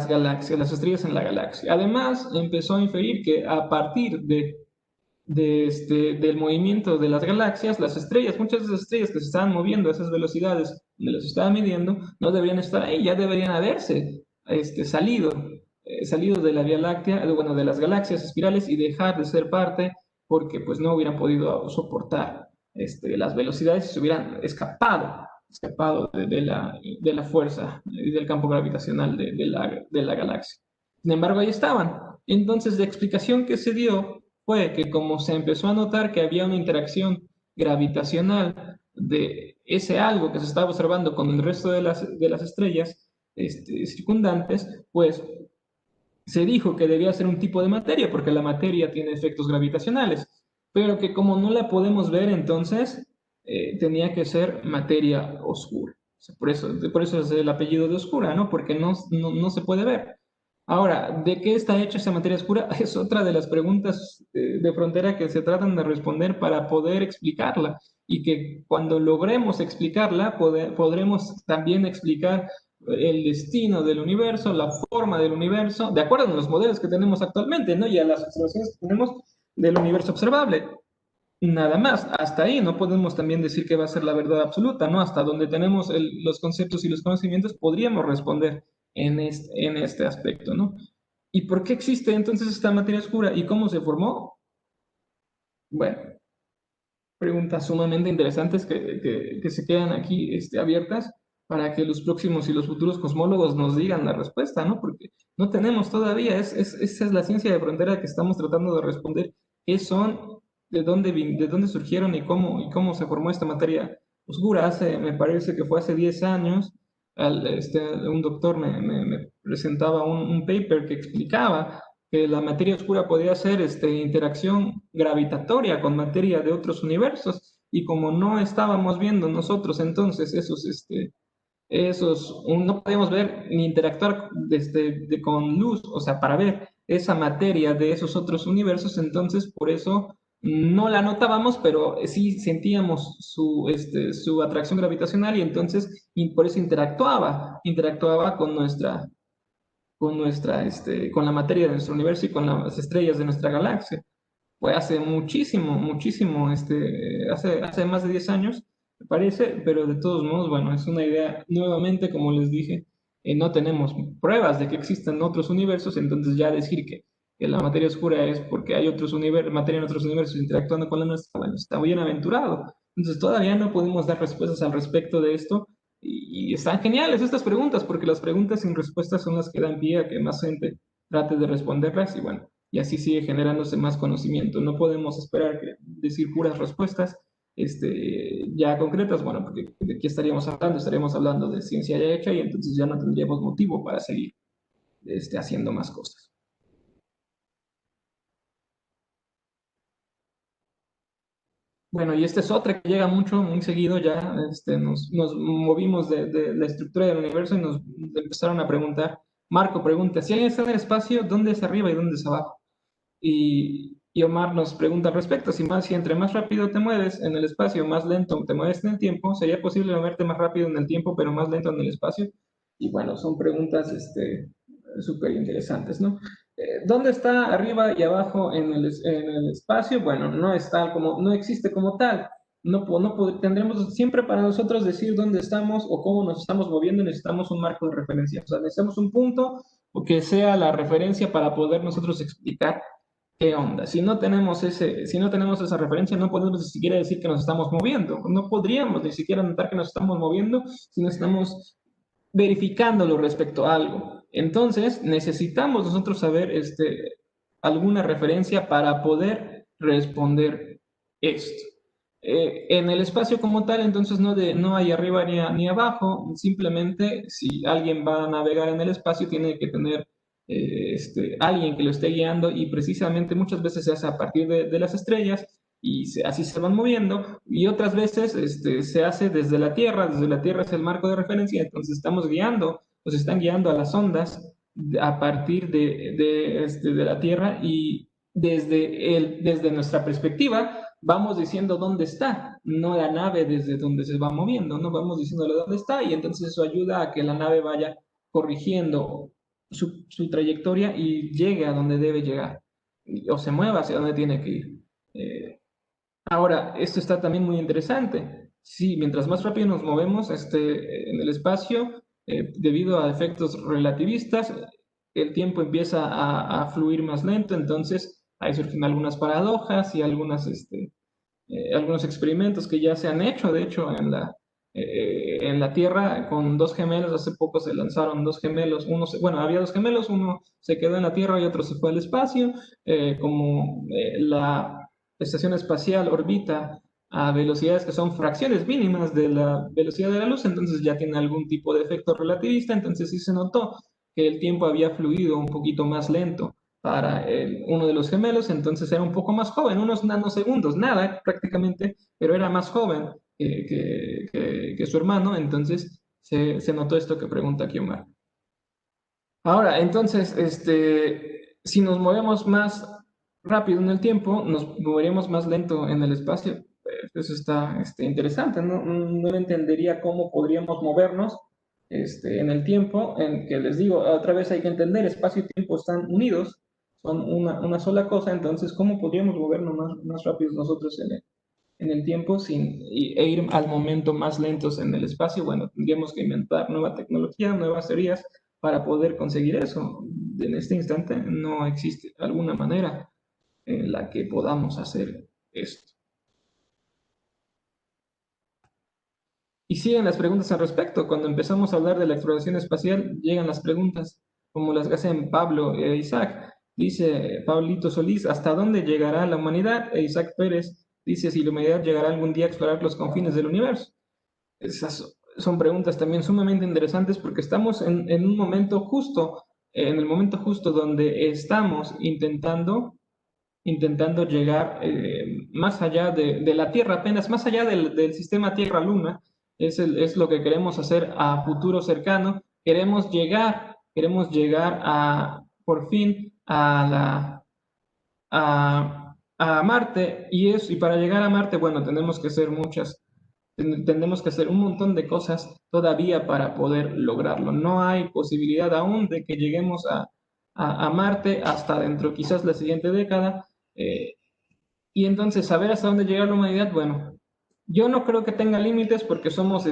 galaxias, las estrellas en la galaxia. Además, empezó a inferir que a partir del movimiento de las galaxias, las estrellas, muchas de esas estrellas que se estaban moviendo a esas velocidades donde las estaban midiendo, no deberían estar ahí, ya deberían haberse salido de la Vía Láctea, bueno, de las galaxias espirales y dejar de ser parte, porque pues no hubieran podido soportar las velocidades y se hubieran escapado de la fuerza y del campo gravitacional de la galaxia. Sin embargo, ahí estaban. Entonces, la explicación que se dio fue que como se empezó a notar que había una interacción gravitacional de ese algo que se estaba observando con el resto de las estrellas circundantes, pues se dijo que debía ser un tipo de materia, porque la materia tiene efectos gravitacionales, pero que como no la podemos ver, entonces tenía que ser materia oscura. O sea, por eso es el apellido de oscura, ¿no? Porque no se puede ver. Ahora, ¿de qué está hecha esa materia oscura? Es otra de las preguntas de frontera que se tratan de responder para poder explicarla y que cuando logremos explicarla, podremos también explicar el destino del universo, la forma del universo, de acuerdo a los modelos que tenemos actualmente, ¿no? Y a las observaciones que tenemos del universo observable. Nada más, hasta ahí no podemos también decir que va a ser la verdad absoluta, ¿no? Hasta donde tenemos los conceptos y los conocimientos, podríamos responder en este aspecto, ¿no? ¿Y por qué existe entonces esta materia oscura y cómo se formó? Bueno, preguntas sumamente interesantes que se quedan aquí abiertas para que los próximos y los futuros cosmólogos nos digan la respuesta, ¿no? Porque no tenemos todavía, esa es la ciencia de frontera que estamos tratando de responder. ¿Qué son? De dónde surgieron y cómo se formó esta materia oscura? Me parece que fue hace 10 años, un doctor me presentaba un paper que explicaba que la materia oscura podía ser interacción gravitatoria con materia de otros universos, y como no estábamos viendo nosotros entonces no podíamos ver ni interactuar con luz, o sea, para ver esa materia de esos otros universos, entonces por eso no la notábamos, pero sí sentíamos su atracción gravitacional, y entonces y por eso interactuaba con la materia de nuestro universo y con las estrellas de nuestra galaxia. Fue hace muchísimo, hace más de 10 años, me parece, pero de todos modos, bueno, es una idea, nuevamente, como les dije, no tenemos pruebas de que existan otros universos, entonces ya decir que la materia oscura es porque hay materia en otros universos interactuando con la nuestra, bueno, está bien aventurado. Entonces todavía no podemos dar respuestas al respecto de esto, y están geniales estas preguntas, porque las preguntas sin respuestas son las que dan pie a que más gente trate de responderlas, y bueno, y así sigue generándose más conocimiento. No podemos esperar decir puras respuestas ya concretas, bueno, porque de qué estaríamos hablando de ciencia ya hecha, y entonces ya no tendríamos motivo para seguir haciendo más cosas. Bueno, y esta es otra que llega muy seguido ya. Nos movimos de la estructura del universo y nos empezaron a preguntar. Marco pregunta, si alguien está en el espacio, ¿dónde es arriba y dónde es abajo? Y Omar nos pregunta al respecto, si entre más rápido te mueves en el espacio, más lento te mueves en el tiempo, ¿sería posible moverte más rápido en el tiempo, pero más lento en el espacio? Y bueno, son preguntas súper interesantes, ¿no? ¿Dónde está arriba y abajo en el espacio? Bueno, no existe como tal. Tendremos siempre para nosotros decir dónde estamos o cómo nos estamos moviendo, necesitamos un marco de referencia. O sea, necesitamos un punto o que sea la referencia para poder nosotros explicar qué onda. Si no tenemos esa referencia, no podemos ni siquiera decir que nos estamos moviendo. No podríamos ni siquiera notar que nos estamos moviendo si no estamos verificándolo respecto a algo. Entonces, necesitamos nosotros saber alguna referencia para poder responder esto. En el espacio como tal, entonces no hay arriba ni abajo, simplemente si alguien va a navegar en el espacio tiene que tener alguien que lo esté guiando, y precisamente muchas veces se hace a partir de las estrellas, y así se van moviendo, y otras veces se hace desde la Tierra es el marco de referencia, entonces nos están guiando a las ondas a partir de la Tierra, y desde nuestra perspectiva vamos diciendo dónde está, no la nave desde donde se va moviendo, no vamos diciéndole dónde está, y entonces eso ayuda a que la nave vaya corrigiendo su trayectoria y llegue a donde debe llegar, o se mueva hacia donde tiene que ir. Ahora, esto está también muy interesante. Sí, mientras más rápido nos movemos en el espacio, debido a efectos relativistas, el tiempo empieza a fluir más lento, entonces ahí surgen algunas paradojas y algunos experimentos que ya se han hecho, de hecho, en la Tierra con dos gemelos. Hace poco se lanzaron dos gemelos, había dos gemelos, uno se quedó en la Tierra y otro se fue al espacio, como la estación espacial orbita a velocidades que son fracciones mínimas de la velocidad de la luz, entonces ya tiene algún tipo de efecto relativista, entonces sí se notó que el tiempo había fluido un poquito más lento para uno de los gemelos, entonces era un poco más joven, unos nanosegundos, nada prácticamente, pero era más joven que su hermano, entonces se notó esto que pregunta Kiomar. Ahora, entonces, si nos movemos más rápido en el tiempo, nos moveríamos más lento en el espacio. Eso está interesante, ¿no? No entendería cómo podríamos movernos en el tiempo, en que les digo, otra vez hay que entender, espacio y tiempo están unidos, son una sola cosa, entonces, ¿cómo podríamos movernos más rápido nosotros en el tiempo e ir al momento más lentos en el espacio? Bueno, tendríamos que inventar nueva tecnología, nuevas teorías para poder conseguir eso. En este instante no existe alguna manera en la que podamos hacer esto. Y siguen las preguntas al respecto. Cuando empezamos a hablar de la exploración espacial, llegan las preguntas como las que hacen Pablo e Isaac. Dice Pablito Solís, ¿hasta dónde llegará la humanidad? E Isaac Pérez dice si la humanidad llegará algún día a explorar los confines del universo. Esas son preguntas también sumamente interesantes porque estamos en un momento justo, en el momento justo donde estamos intentando llegar más allá de la Tierra, apenas más allá del sistema Tierra-Luna, es lo que queremos hacer a futuro cercano. Queremos llegar por fin a Marte, y para llegar a Marte, bueno, tenemos que hacer un montón de cosas todavía para poder lograrlo. No hay posibilidad aún de que lleguemos a Marte hasta dentro, quizás la siguiente década. Y entonces, saber hasta dónde llega la humanidad, bueno, yo no creo que tenga límites porque somos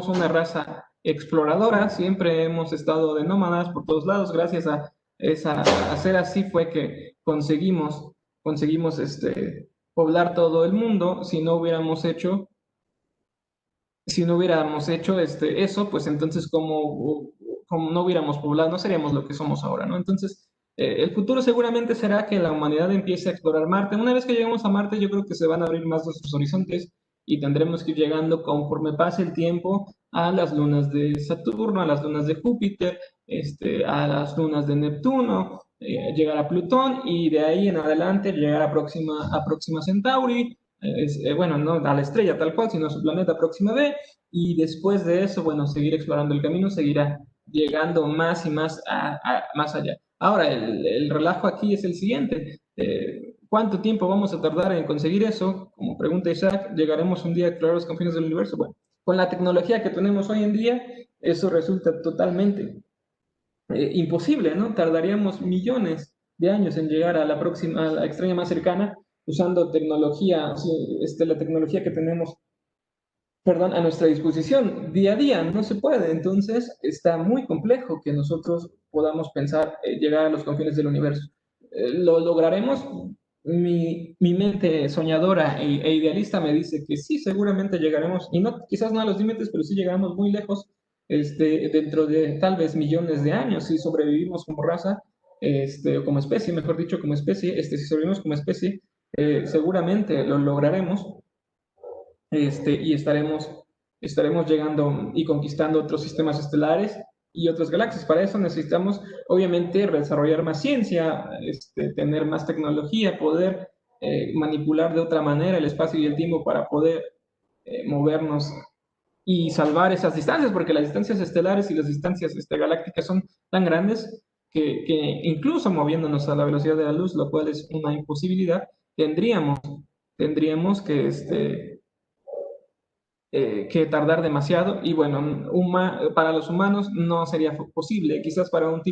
una raza exploradora, siempre hemos estado de nómadas por todos lados, gracias a ser así fue que conseguimos poblar todo el mundo. Si no hubiéramos hecho eso, pues entonces como no hubiéramos poblado, no seríamos lo que somos ahora, ¿no? Entonces, el futuro seguramente será que la humanidad empiece a explorar Marte. Una vez que lleguemos a Marte, yo creo que se van a abrir más nuestros horizontes y tendremos que ir llegando conforme pase el tiempo a las lunas de Saturno, a las lunas de Júpiter, a las lunas de Neptuno, llegar a Plutón y de ahí en adelante llegar a Próxima Centauri, bueno, no a la estrella tal cual, sino a su planeta Próxima B, y después de eso, bueno, seguir explorando el camino, seguirá llegando más y más, más allá. Ahora, el relajo aquí es el siguiente. ¿Cuánto tiempo vamos a tardar en conseguir eso? Como pregunta Isaac, ¿llegaremos un día a explorar los confines del universo? Bueno, con la tecnología que tenemos hoy en día, eso resulta totalmente imposible, ¿no? Tardaríamos millones de años en llegar a a la extraña más cercana, usando tecnología, la tecnología que tenemos, perdón, a nuestra disposición día a día. No se puede. Entonces, está muy complejo que nosotros podamos pensar llegar a los confines del universo. ¿Lo lograremos? Mi mente soñadora e idealista me dice que sí, seguramente llegaremos, y no, quizás no a los límites, pero sí llegaremos muy lejos dentro de tal vez millones de años, si sobrevivimos como raza, o como especie, mejor dicho, como especie, si sobrevivimos como especie, seguramente lo lograremos, y estaremos llegando y conquistando otros sistemas estelares y otras galaxias. Para eso necesitamos, obviamente, desarrollar más ciencia, tener más tecnología, poder manipular de otra manera el espacio y el tiempo para poder movernos y salvar esas distancias, porque las distancias estelares y las distancias galácticas son tan grandes que incluso moviéndonos a la velocidad de la luz, lo cual es una imposibilidad, tendríamos que tardar demasiado, y bueno, para los humanos no sería posible. Quizás para algún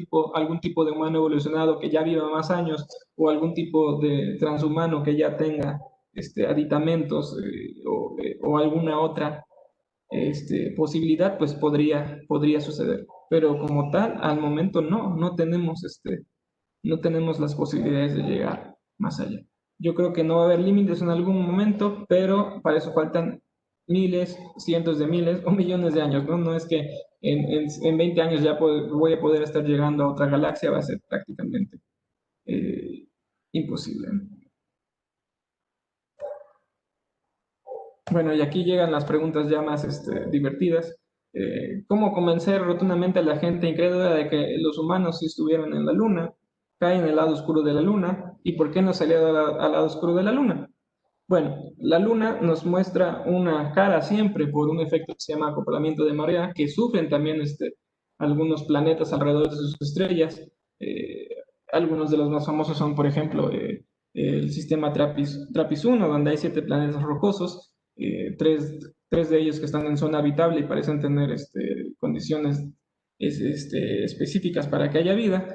tipo de humano evolucionado que ya viva más años, o algún tipo de transhumano que ya tenga aditamentos, o alguna otra posibilidad, pues podría suceder. Pero como tal, al momento no tenemos las posibilidades de llegar más allá. Yo creo que no va a haber límites en algún momento, pero para eso faltan miles, cientos de miles o millones de años, ¿no? No es que en 20 años ya voy a poder estar llegando a otra galaxia, va a ser prácticamente imposible. Bueno, y aquí llegan las preguntas ya más divertidas. ¿Cómo convencer rotundamente a la gente incrédula de que los humanos sí estuvieron en la Luna, caen en el lado oscuro de la Luna, y por qué no salió al lado oscuro de la Luna? Bueno, la Luna nos muestra una cara siempre por un efecto que se llama acoplamiento de marea, que sufren también algunos planetas alrededor de sus estrellas. Eh, Algunos de los más famosos son, por ejemplo, el sistema TRAPPIST 1, donde hay 7 planetas rocosos, tres de ellos que están en zona habitable y parecen tener condiciones específicas para que haya vida,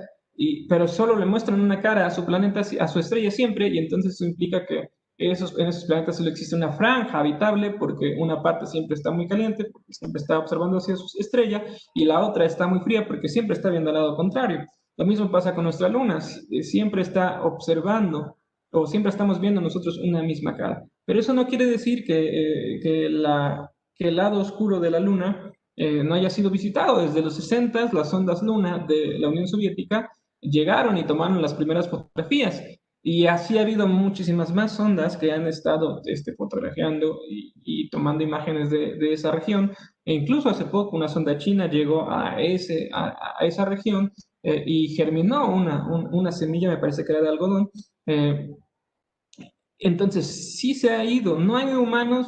pero solo le muestran una cara a su planeta, a su estrella siempre, y entonces eso implica que en esos planetas solo existe una franja habitable porque una parte siempre está muy caliente, porque siempre está observando hacia su estrella, y la otra está muy fría porque siempre está viendo al lado contrario. Lo mismo pasa con nuestra luna, siempre está observando o siempre estamos viendo nosotros una misma cara. Pero eso no quiere decir que el lado oscuro de la luna no haya sido visitado. Desde los 60, las sondas Luna de la Unión Soviética llegaron y tomaron las primeras fotografías. Y así ha habido muchísimas más sondas que han estado fotografiando y tomando imágenes de esa región. E incluso hace poco una sonda china llegó a esa región y germinó una semilla, me parece que era de algodón. Eh, entonces, sí se ha ido. No han ido humanos,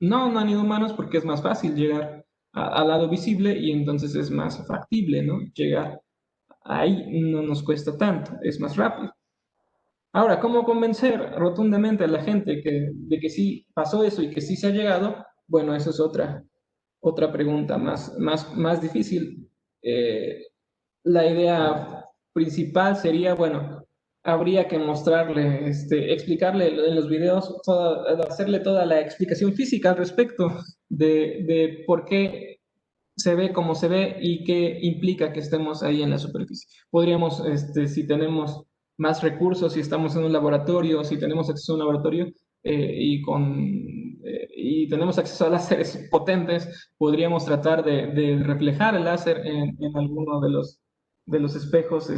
no han ido humanos porque es más fácil llegar al lado visible y entonces es más factible, ¿no? Llegar ahí no nos cuesta tanto, es más rápido. Ahora, ¿cómo convencer rotundamente a la gente de que sí pasó eso y que sí se ha llegado? Bueno, eso es otra pregunta más difícil. La idea principal sería, bueno, habría que mostrarle, explicarle en los videos, hacerle toda la explicación física al respecto de por qué se ve como se ve y qué implica que estemos ahí en la superficie. Podríamos, si tenemos más recursos, si estamos en un laboratorio, si tenemos acceso a un laboratorio y tenemos acceso a láseres potentes, podríamos tratar de reflejar el láser en alguno de los espejos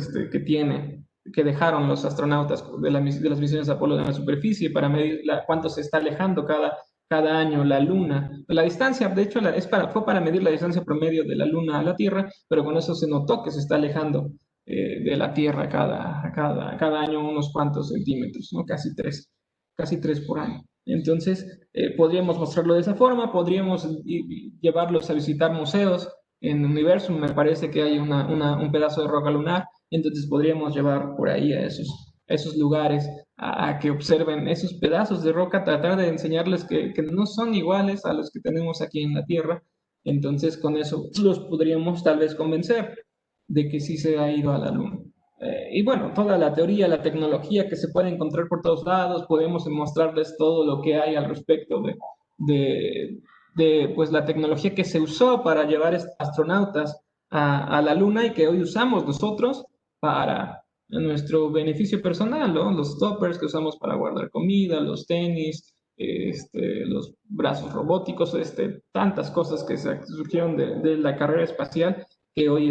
que dejaron los astronautas de las misiones Apolo en la superficie para medir cuánto se está alejando cada año la Luna. La distancia, de hecho, fue para medir la distancia promedio de la Luna a la Tierra, pero con eso se notó que se está alejando de la Tierra cada año unos cuantos centímetros, ¿no? Casi tres por año. Entonces, podríamos mostrarlo de esa forma, podríamos llevarlos a visitar museos. En Universum me parece que hay un pedazo de roca lunar, entonces podríamos llevar por ahí a esos lugares a que observen esos pedazos de roca, tratar de enseñarles que no son iguales a los que tenemos aquí en la Tierra. Entonces, con eso los podríamos tal vez convencer de que sí se ha ido a la Luna. Y bueno, toda la teoría, la tecnología que se puede encontrar por todos lados, podemos mostrarles todo lo que hay al respecto de, pues, la tecnología que se usó para llevar astronautas a la Luna y que hoy usamos nosotros para nuestro beneficio personal, ¿no? Los toppers que usamos para guardar comida, los tenis, los brazos robóticos, tantas cosas que surgieron de la carrera espacial que hoy,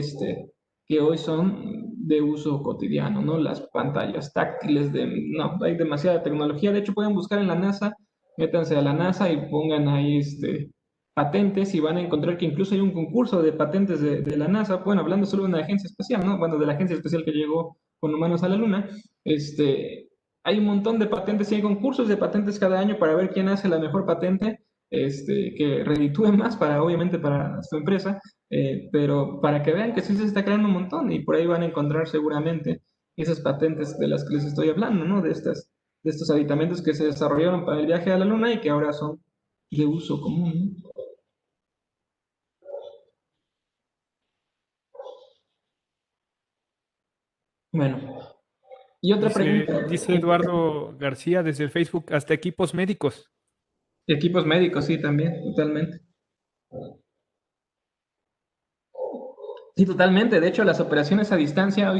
que hoy son de uso cotidiano, ¿no? Las pantallas táctiles, no, hay demasiada tecnología. De hecho, pueden buscar en la NASA, métanse a la NASA y pongan ahí patentes y van a encontrar que incluso hay un concurso de patentes de la NASA, bueno, hablando solo de una agencia espacial, ¿no? Bueno, de la agencia espacial que llegó con humanos a la Luna, hay un montón de patentes y hay concursos de patentes cada año para ver quién hace la mejor patente, que reditúe más para, obviamente, para su empresa, pero para que vean que sí se está creando un montón y por ahí van a encontrar seguramente esas patentes de las que les estoy hablando, ¿no? De estos aditamentos que se desarrollaron para el viaje a la Luna y que ahora son de uso común, ¿no? Bueno, y otra pregunta. Dice Eduardo García desde el Facebook, hasta equipos médicos. Equipos médicos, sí, también, totalmente. Sí, totalmente. De hecho, las operaciones a distancia hoy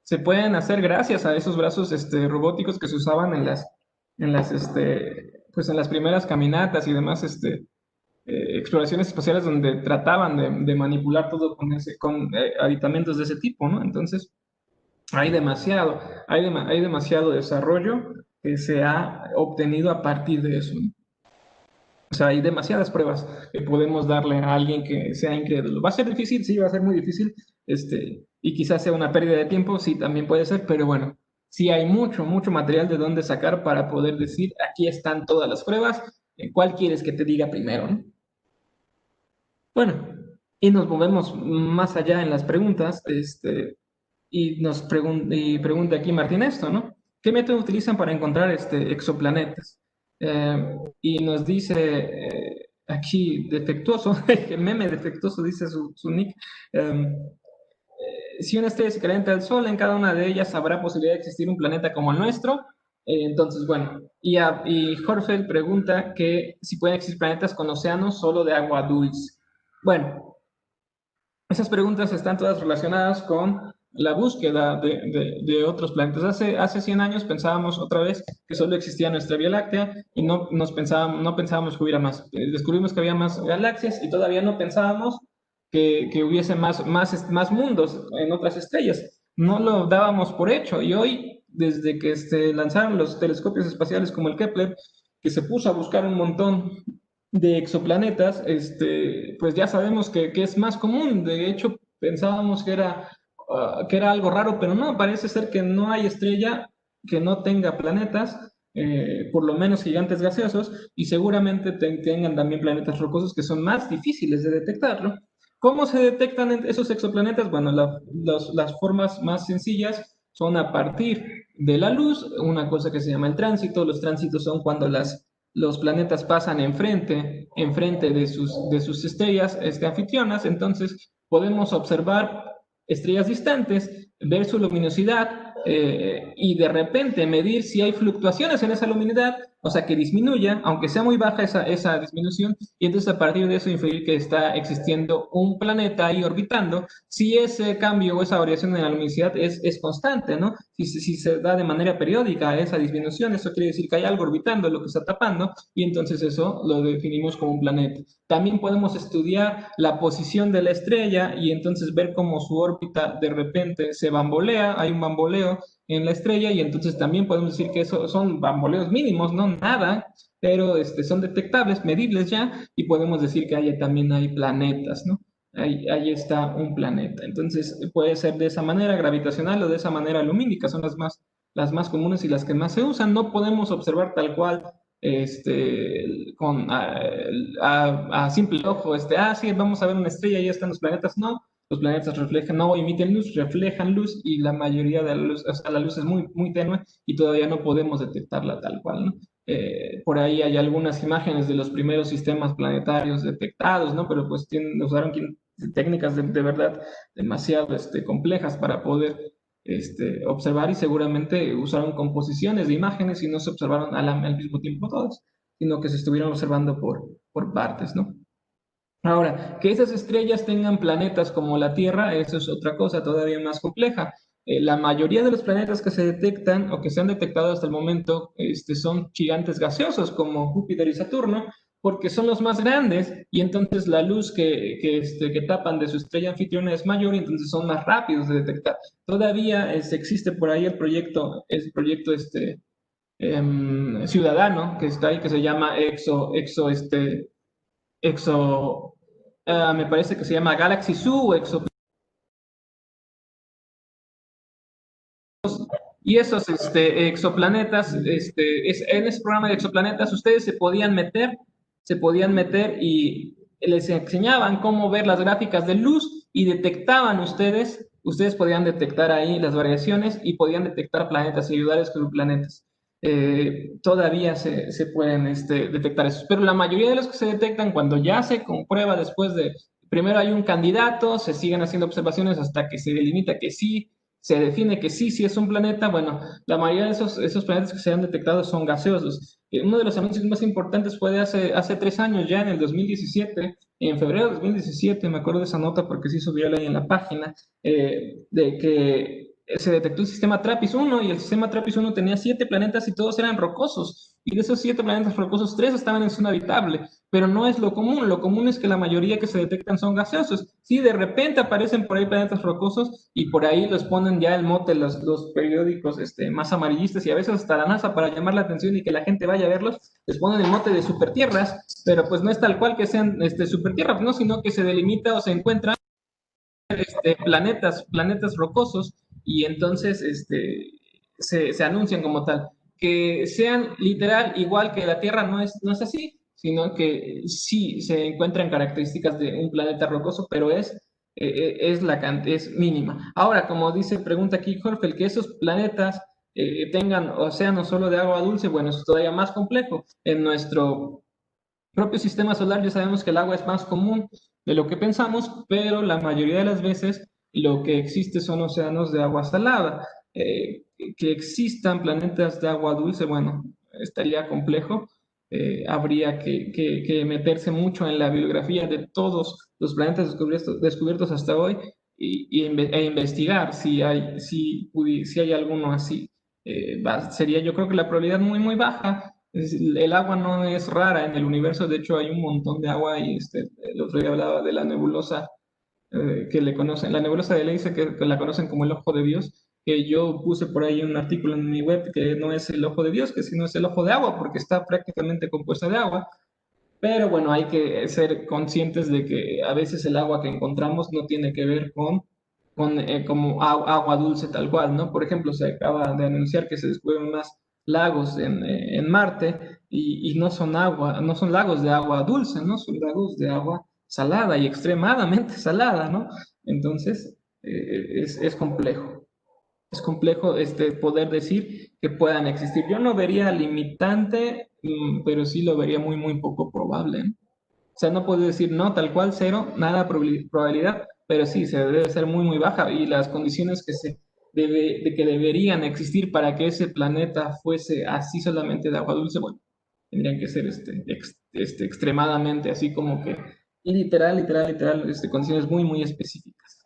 se pueden hacer gracias a esos brazos robóticos que se usaban pues en las primeras caminatas y demás exploraciones espaciales donde trataban de manipular todo con aditamentos de ese tipo, ¿no? Entonces, hay demasiado desarrollo que se ha obtenido a partir de eso, ¿no? O sea, hay demasiadas pruebas que podemos darle a alguien que sea incrédulo. ¿Va a ser difícil? Sí, va a ser muy difícil. Y quizás sea una pérdida de tiempo, sí, también puede ser, pero bueno, sí hay mucho, mucho material de dónde sacar para poder decir, aquí están todas las pruebas, ¿cuál quieres que te diga primero, no? Bueno, y nos movemos más allá en las preguntas, y pregunta aquí Martín esto, ¿no? ¿Qué método utilizan para encontrar exoplanetas? Y nos dice aquí defectuoso, el meme defectuoso dice su nick. Si una estrella se calienta al Sol, en cada una de ellas habrá posibilidad de existir un planeta como el nuestro. Entonces, bueno, y Horfeld pregunta que si pueden existir planetas con océanos solo de agua dulce. Bueno, esas preguntas están todas relacionadas con la búsqueda de otros planetas. Hace 100 años pensábamos otra vez que solo existía nuestra Vía Láctea y no pensábamos que hubiera más. Descubrimos que había más galaxias y todavía no pensábamos que hubiese más mundos en otras estrellas. No lo dábamos por hecho y hoy, desde que lanzaron los telescopios espaciales como el Kepler, que se puso a buscar un montón de exoplanetas, pues ya sabemos que es más común. De hecho, pensábamos que era algo raro, pero no, parece ser que no hay estrella que no tenga planetas, por lo menos gigantes gaseosos, y seguramente tengan también planetas rocosos que son más difíciles de detectarlo. ¿Cómo se detectan esos exoplanetas? Bueno, las formas más sencillas son a partir de la luz, una cosa que se llama el tránsito. Los tránsitos son cuando los planetas pasan enfrente de sus estrellas anfitrionas. Entonces podemos observar estrellas distantes, ver su luminosidad, y de repente medir si hay fluctuaciones en esa luminosidad, o sea, que disminuya, aunque sea muy baja esa disminución, y entonces a partir de eso inferir que está existiendo un planeta ahí orbitando, si ese cambio o esa variación en la luminosidad es constante, ¿no? Si se da de manera periódica esa disminución, eso quiere decir que hay algo orbitando lo que está tapando, y entonces eso lo definimos como un planeta. También podemos estudiar la posición de la estrella y entonces ver cómo su órbita de repente se bambolea, hay un bamboleo en la estrella, y entonces también podemos decir que eso son bamboleos mínimos, no nada, pero son detectables, medibles ya, y podemos decir que también hay planetas, ¿no? Ahí está un planeta. Entonces puede ser de esa manera gravitacional o de esa manera lumínica, son las más comunes y las que más se usan. No podemos observar tal cual con a simple ojo, sí, vamos a ver una estrella y ya están los planetas. No, los planetas no emiten luz, reflejan luz, y la mayoría de la luz, o sea, la luz es muy, muy tenue y todavía no podemos detectarla tal cual, ¿no? Por ahí hay algunas imágenes de los primeros sistemas planetarios detectados, ¿no? Pero pues usaron técnicas de verdad demasiado complejas para poder observar, y seguramente usaron composiciones de imágenes y no se observaron al mismo tiempo todas, sino que se estuvieron observando por partes, ¿no? Ahora, que esas estrellas tengan planetas como la Tierra, eso es otra cosa todavía más compleja. La mayoría de los planetas que se detectan o que se han detectado hasta el momento son gigantes gaseosos como Júpiter y Saturno, porque son los más grandes, y entonces la luz que tapan de su estrella anfitriona es mayor, y entonces son más rápidos de detectar. Todavía existe por ahí el proyecto ciudadano que está ahí, que se llama Exo, me parece que se llama Galaxy Zoo o Exo. Y esos exoplanetas, en ese programa de exoplanetas, ustedes se podían meter y les enseñaban cómo ver las gráficas de luz, y detectaban ustedes podían detectar ahí las variaciones y podían detectar planetas y ayudar a descubrir planetas. Todavía se pueden detectar esos, pero la mayoría de los que se detectan, cuando ya se comprueba después primero hay un candidato, se siguen haciendo observaciones hasta que se delimita que sí, se define que sí es un planeta. Bueno, la mayoría de esos planetas que se han detectado son gaseosos. Uno de los anuncios más importantes fue de hace 3 años, ya en el 2017, en febrero de 2017, me acuerdo de esa nota porque sí subió ahí en la página, de que se detectó el sistema TRAPPIST-1, y el sistema TRAPPIST-1 tenía 7 planetas y todos eran rocosos. y de esos 7 planetas rocosos, 3 estaban en zona habitable, pero no es lo común es que la mayoría que se detectan son gaseosos. Sí, de repente aparecen por ahí planetas rocosos y por ahí los ponen ya el mote los periódicos más amarillistas y a veces hasta la NASA para llamar la atención y que la gente vaya a verlos, les ponen el mote de supertierras, pero pues no es tal cual que sean supertierras, ¿no? Sino que se delimita o se encuentran planetas rocosos y entonces se anuncian como tal. Que sean literal igual que la Tierra no es así, sino que sí se encuentran características de un planeta rocoso, pero es mínima. Ahora, como dice, pregunta aquí Jorge, el que esos planetas tengan océanos solo de agua dulce, bueno, eso es todavía más complejo. En nuestro propio sistema solar ya sabemos que el agua es más común de lo que pensamos, pero la mayoría de las veces lo que existe son océanos de agua salada. Que existan planetas de agua dulce, bueno, estaría complejo. Habría que meterse mucho en la bibliografía de todos los planetas descubiertos hasta hoy e investigar si hay alguno así. Sería yo creo que la probabilidad muy baja. El agua no es rara en el universo, de hecho hay un montón de agua y el otro día hablaba de la nebulosa que le conocen, la nebulosa de Leice que la conocen como el ojo de Dios, que yo puse por ahí un artículo en mi web que no es el ojo de Dios, que sino es el ojo de agua, porque está prácticamente compuesta de agua, pero bueno, hay que ser conscientes de que a veces el agua que encontramos no tiene que ver con como agua dulce tal cual, ¿no? Por ejemplo, se acaba de anunciar que se descubren más lagos en Marte y no son lagos de agua dulce, ¿no? Son lagos de agua salada y extremadamente salada, ¿no? Entonces, es complejo. Es complejo poder decir que puedan existir. Yo no vería limitante, pero sí lo vería muy poco probable, ¿eh? O sea, no puedo decir no, tal cual, cero, nada probabilidad, pero sí, se debe ser muy baja y las condiciones de que deberían existir para que ese planeta fuese así solamente de agua dulce, bueno, tendrían que ser extremadamente así como que literal, condiciones muy específicas.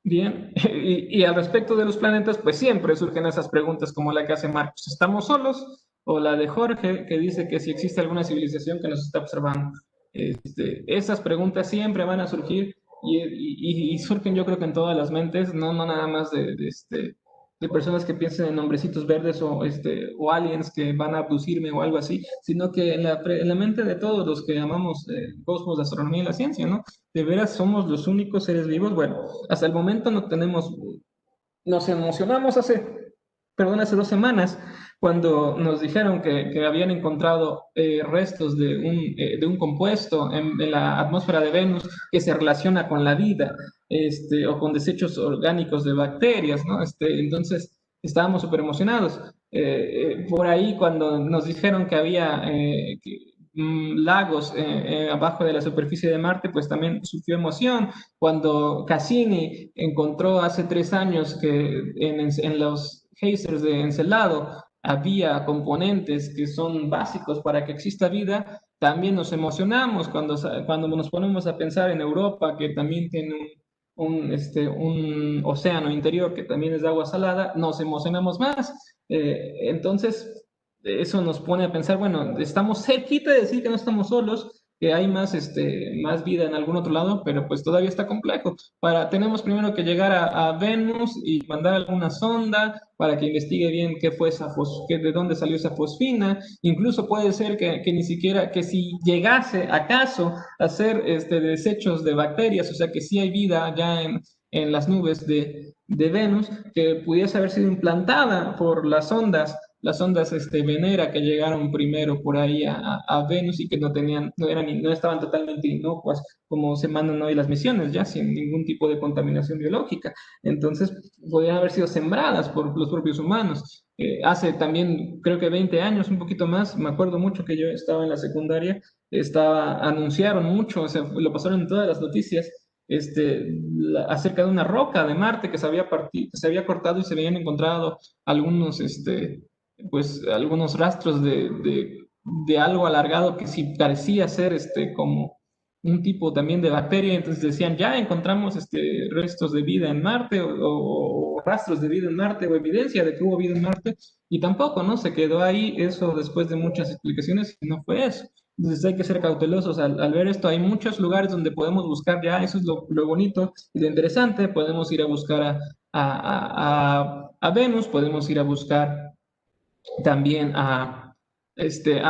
Bien, y al respecto de los planetas, pues siempre surgen esas preguntas como la que hace Marcos, ¿estamos solos? O la de Jorge, que dice que si existe alguna civilización que nos está observando. Esas preguntas siempre van a surgir y surgen yo creo que en todas las mentes, no nada más de personas que piensen en hombrecitos verdes o aliens que van a abducirme o algo así, sino que en la mente de todos los que amamos cosmos, la astronomía y la ciencia, ¿no? ¿De veras somos los únicos seres vivos? Bueno, hasta el momento no tenemos, nos emocionamos hace 2 semanas, cuando nos dijeron que habían encontrado restos de un compuesto en la atmósfera de Venus que se relaciona con la vida, o con desechos orgánicos de bacterias, ¿no? Entonces, estábamos súper emocionados. Por ahí, cuando nos dijeron que había lagos abajo de la superficie de Marte, pues también sufrió emoción. Cuando Cassini encontró hace 3 años que en los geysers de Encelado había componentes que son básicos para que exista vida, también nos emocionamos cuando nos ponemos a pensar en Europa, que también tiene un océano interior que también es de agua salada, nos emocionamos más. Entonces, eso nos pone a pensar, bueno, estamos cerquita de decir que no estamos solos, que hay más vida en algún otro lado, pero pues todavía está complejo. Tenemos primero que llegar a Venus y mandar alguna sonda para que investigue bien qué fue de dónde salió esa fosfina. Incluso puede ser que ni siquiera, que si llegase acaso a ser desechos de bacterias, o sea que sí hay vida ya en las nubes de Venus, que pudiese haber sido implantada por las ondas Venera que llegaron primero por ahí a Venus y que no estaban totalmente inocuas como se mandan hoy las misiones, ya sin ningún tipo de contaminación biológica. Entonces, podrían haber sido sembradas por los propios humanos. Hace también, creo que 20 años, un poquito más, me acuerdo mucho que yo estaba en la secundaria, anunciaron mucho, o sea, lo pasaron en todas las noticias, acerca de una roca de Marte que que se había cortado y se habían encontrado algunos, pues algunos rastros de algo alargado que sí parecía ser como un tipo también de bacteria, entonces decían, ya encontramos restos de vida en Marte o rastros de vida en Marte o evidencia de que hubo vida en Marte, y tampoco, ¿no? Se quedó ahí eso después de muchas explicaciones y no fue eso. Entonces hay que ser cautelosos al ver esto. Hay muchos lugares donde podemos buscar ya, eso es lo bonito y lo interesante. Podemos ir a buscar a Venus, podemos ir a buscar también a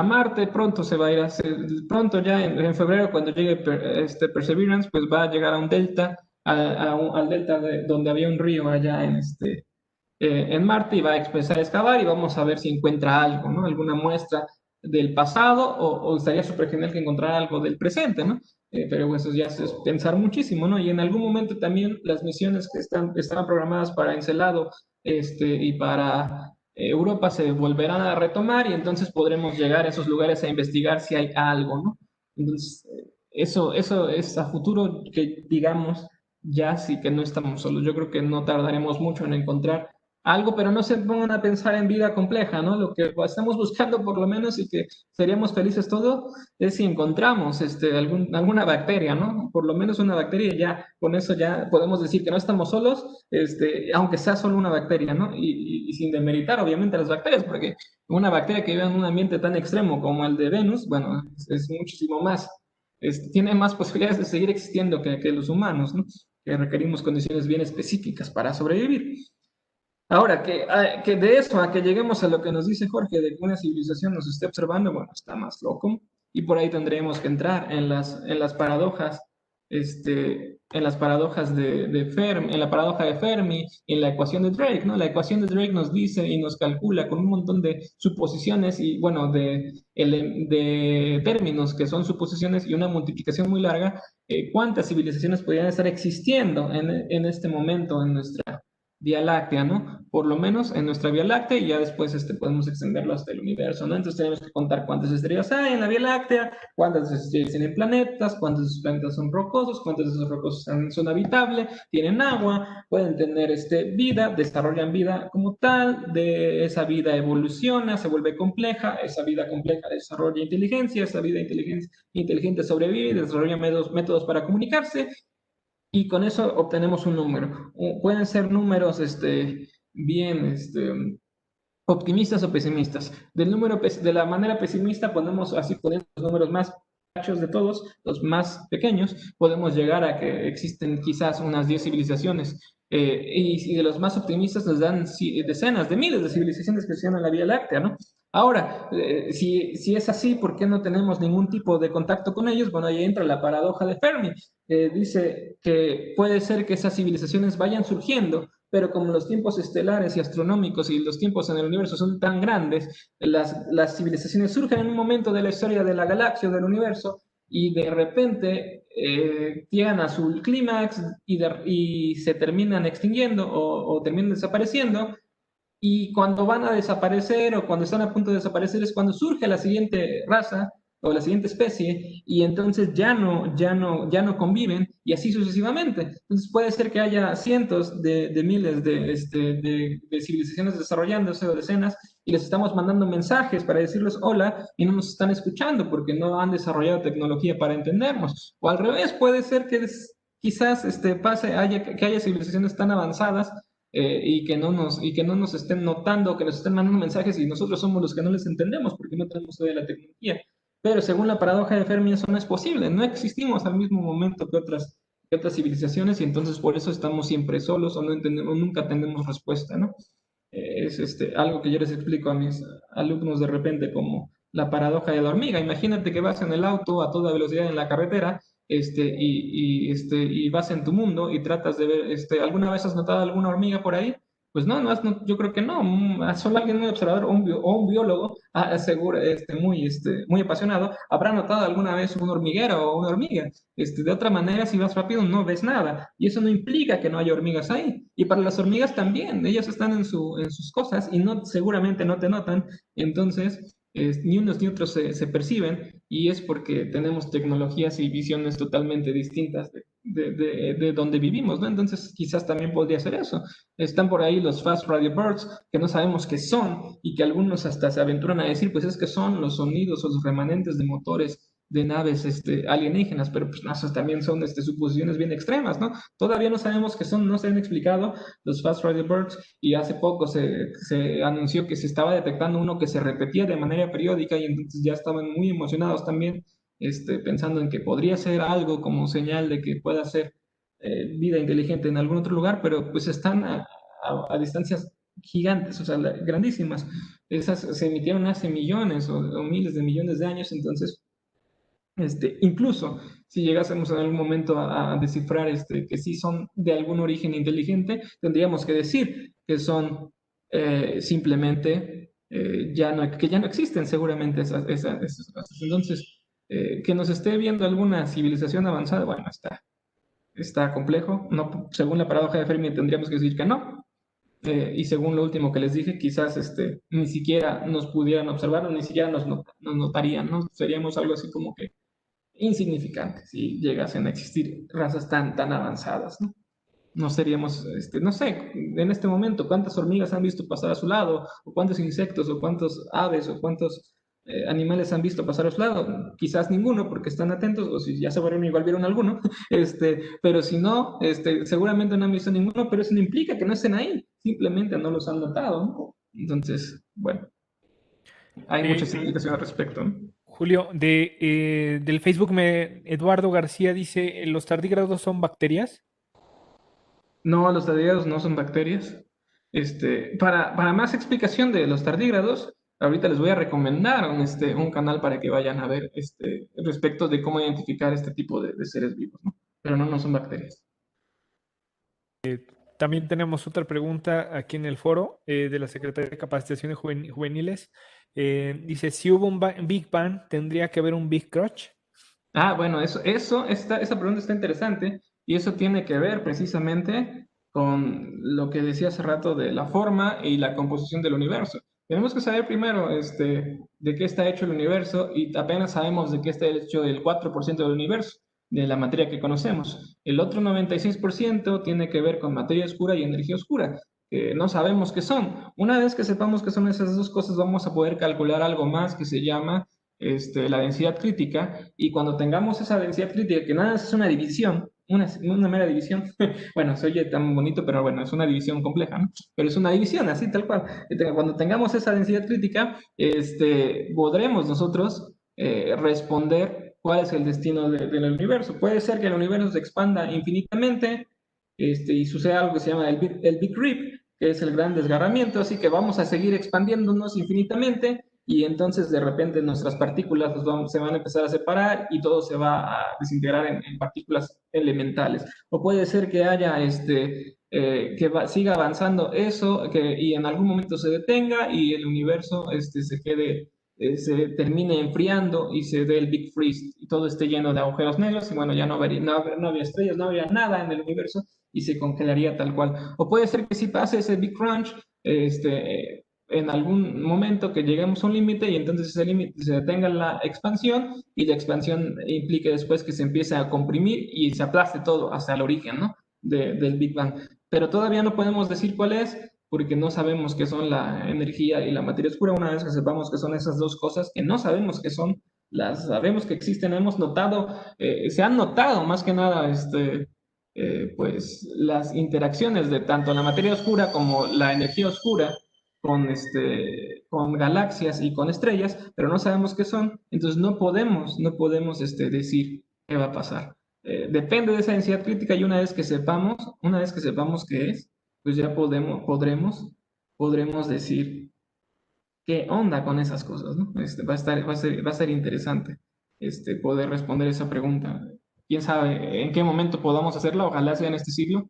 Marte. Pronto se va a ir a hacer, pronto ya en febrero, cuando llegue Perseverance, pues va a llegar a un delta, al delta donde había un río allá en Marte, y va a empezar a excavar y vamos a ver si encuentra algo, ¿no? Alguna muestra del pasado o estaría súper genial que encontrara algo del presente, ¿no? Pero eso ya es pensar muchísimo, ¿no? Y en algún momento también las misiones que estaban programadas para Encelado y para Europa se volverán a retomar y entonces podremos llegar a esos lugares a investigar si hay algo, ¿no? Entonces, eso es a futuro que digamos ya sí que no estamos solos. Yo creo que no tardaremos mucho en encontrar algo, pero no se pongan a pensar en vida compleja, ¿no? Lo que estamos buscando por lo menos y que seríamos felices todos es si encontramos alguna bacteria, ¿no? Por lo menos una bacteria, ya con eso ya podemos decir que no estamos solos, aunque sea solo una bacteria, ¿no? Y sin demeritar obviamente a las bacterias, porque una bacteria que vive en un ambiente tan extremo como el de Venus, bueno, es muchísimo más, tiene más posibilidades de seguir existiendo que los humanos, ¿no? Que requerimos condiciones bien específicas para sobrevivir. Ahora, que de eso a que lleguemos a lo que nos dice Jorge, de que una civilización nos esté observando, bueno, está más loco. Y por ahí tendremos que entrar en las paradojas, en las paradojas de Fermi, en la paradoja de Fermi, en la ecuación de Drake, ¿no? La ecuación de Drake nos dice y nos calcula con un montón de suposiciones y, bueno, de términos que son suposiciones y una multiplicación muy larga, cuántas civilizaciones podrían estar existiendo en este momento en nuestra Vía Láctea, ¿no? Por lo menos en nuestra Vía Láctea, y ya después podemos extenderlo hasta el universo, ¿no? Entonces tenemos que contar cuántas estrellas hay en la Vía Láctea, cuántas estrellas tienen planetas, cuántos de esos planetas son rocosos, cuántos de esos rocosos son habitables, tienen agua, pueden tener vida, desarrollan vida como tal, de esa vida evoluciona, se vuelve compleja, esa vida compleja desarrolla inteligencia, esa vida inteligente sobrevive, desarrolla métodos para comunicarse, y con eso obtenemos un número. Pueden ser números bien optimistas o pesimistas. De la manera pesimista ponemos así, poniendo los números más bajos de todos, los más pequeños, podemos llegar a que existen quizás unas 10 civilizaciones. Y de los más optimistas nos dan decenas de miles de civilizaciones que se llaman la Vía Láctea, ¿no? Ahora, si es así, ¿por qué no tenemos ningún tipo de contacto con ellos? Bueno, ahí entra la paradoja de Fermi. Dice que puede ser que esas civilizaciones vayan surgiendo, pero como los tiempos estelares y astronómicos y los tiempos en el universo son tan grandes, las civilizaciones surgen en un momento de la historia de la galaxia o del universo y de repente llegan a su clímax y se terminan extinguiendo o terminan desapareciendo. Y cuando van a desaparecer o cuando están a punto de desaparecer es cuando surge la siguiente raza o la siguiente especie y entonces ya no conviven y así sucesivamente. Entonces puede ser que haya cientos de miles de civilizaciones desarrollándose o decenas y les estamos mandando mensajes para decirles hola y no nos están escuchando porque no han desarrollado tecnología para entendernos. O al revés, puede ser que quizás que haya civilizaciones tan avanzadas y que no nos estén notando, que nos estén mandando mensajes y nosotros somos los que no les entendemos porque no tenemos todavía la tecnología. Pero según la paradoja de Fermi eso no es posible, no existimos al mismo momento que otras civilizaciones y entonces por eso estamos siempre solos o no entendemos, nunca tenemos respuesta, ¿no? Es algo que yo les explico a mis alumnos de repente como la paradoja de la hormiga. Imagínate que vas en el auto a toda velocidad en la carretera y vas en tu mundo y tratas de ver, ¿alguna vez has notado alguna hormiga por ahí? Pues yo creo que no, solo alguien muy observador o un biólogo seguro, muy apasionado, habrá notado alguna vez un hormiguero o una hormiga. De otra manera, si vas rápido no ves nada y eso no implica que no haya hormigas ahí. Y para las hormigas también, ellas están en sus cosas y seguramente no te notan, entonces ni unos ni otros se perciben y es porque tenemos tecnologías y visiones totalmente distintas de donde vivimos, ¿no? Entonces quizás también podría ser eso. Están por ahí los Fast Radio Birds, que no sabemos qué son y que algunos hasta se aventuran a decir, pues es que son los sonidos o los remanentes de motores de naves alienígenas, pero pues no, esas también son suposiciones bien extremas, ¿no? Todavía no sabemos qué son, no se han explicado los Fast Radio Birds y hace poco se anunció que se estaba detectando uno que se repetía de manera periódica y entonces ya estaban muy emocionados también, pensando en que podría ser algo como señal de que pueda ser vida inteligente en algún otro lugar, pero pues están a distancias gigantes, o sea, grandísimas. Esas se emitieron hace millones o miles de millones de años, entonces, incluso si llegásemos en algún momento a descifrar que sí son de algún origen inteligente, tendríamos que decir que son simplemente que ya no existen seguramente esas razas. Entonces, que nos esté viendo alguna civilización avanzada, bueno, está complejo. No, según la paradoja de Fermi tendríamos que decir que no. Y según lo último que les dije, quizás ni siquiera nos pudieran observar o ni siquiera nos notarían, ¿no? Seríamos algo así como que insignificantes si llegasen a existir razas tan avanzadas, ¿no? No seríamos, no sé, en este momento, cuántas hormigas han visto pasar a su lado, o cuántos insectos, o cuántos aves, o cuántos animales han visto pasar a su lado. Quizás ninguno, porque están atentos, o si ya se fueron, igual vieron alguno, pero si no, seguramente no han visto ninguno, pero eso no implica que no estén ahí, simplemente no los han notado, ¿no? Entonces, bueno, hay muchas Eh, explicaciones al respecto, ¿no? Julio, del Facebook, Eduardo García dice, ¿los tardígrados son bacterias? No, los tardígrados no son bacterias. Para más explicación de los tardígrados, ahorita les voy a recomendar un canal para que vayan a ver respecto de cómo identificar este tipo de seres vivos, ¿no? Pero no son bacterias. También tenemos otra pregunta aquí en el foro de la Secretaría de Capacitaciones Juveniles. Dice, si hubo un Big Bang, ¿tendría que haber un Big Crunch? Ah, bueno, esa pregunta está interesante y eso tiene que ver precisamente con lo que decía hace rato de la forma y la composición del universo. Tenemos que saber primero de qué está hecho el universo y apenas sabemos de qué está hecho el 4% del universo, de la materia que conocemos. El otro 96% tiene que ver con materia oscura y energía oscura, que no sabemos qué son. Una vez que sepamos qué son esas dos cosas, vamos a poder calcular algo más que se llama la densidad crítica, y cuando tengamos esa densidad crítica, que nada es una división, una mera división, bueno, se oye tan bonito, pero bueno, es una división compleja, ¿no? Pero es una división, así tal cual. Cuando tengamos esa densidad crítica, podremos nosotros responder cuál es el destino del universo. Puede ser que el universo se expanda infinitamente, y suceda algo que se llama el Big Rip, que es el gran desgarramiento, así que vamos a seguir expandiéndonos infinitamente y entonces de repente nuestras partículas se van a empezar a separar y todo se va a desintegrar en partículas elementales. O puede ser que haya siga avanzando eso y en algún momento se detenga y el universo se termine enfriando y se dé el Big Freeze y todo esté lleno de agujeros negros y bueno, ya no habría estrellas, no habría nada en el universo y se congelaría tal cual. O puede ser que si pase ese Big Crunch, en algún momento que lleguemos a un límite y entonces ese límite se detenga la expansión y la expansión implique después que se empiece a comprimir y se aplaste todo hasta el origen, ¿no? Del Big Bang. Pero todavía no podemos decir cuál es porque no sabemos qué son la energía y la materia oscura. Una vez que sepamos qué son esas dos cosas, que no sabemos qué son, las sabemos que existen, hemos notado, se han notado más que nada pues las interacciones de tanto la materia oscura como la energía oscura con galaxias y con estrellas, pero no sabemos qué son, entonces no podemos decir qué va a pasar. Depende de esa densidad crítica y una vez que sepamos qué es, pues ya podremos decir qué onda con esas cosas, ¿no? Va a ser interesante poder responder esa pregunta. Quién sabe en qué momento podamos hacerla, ojalá sea en este siglo,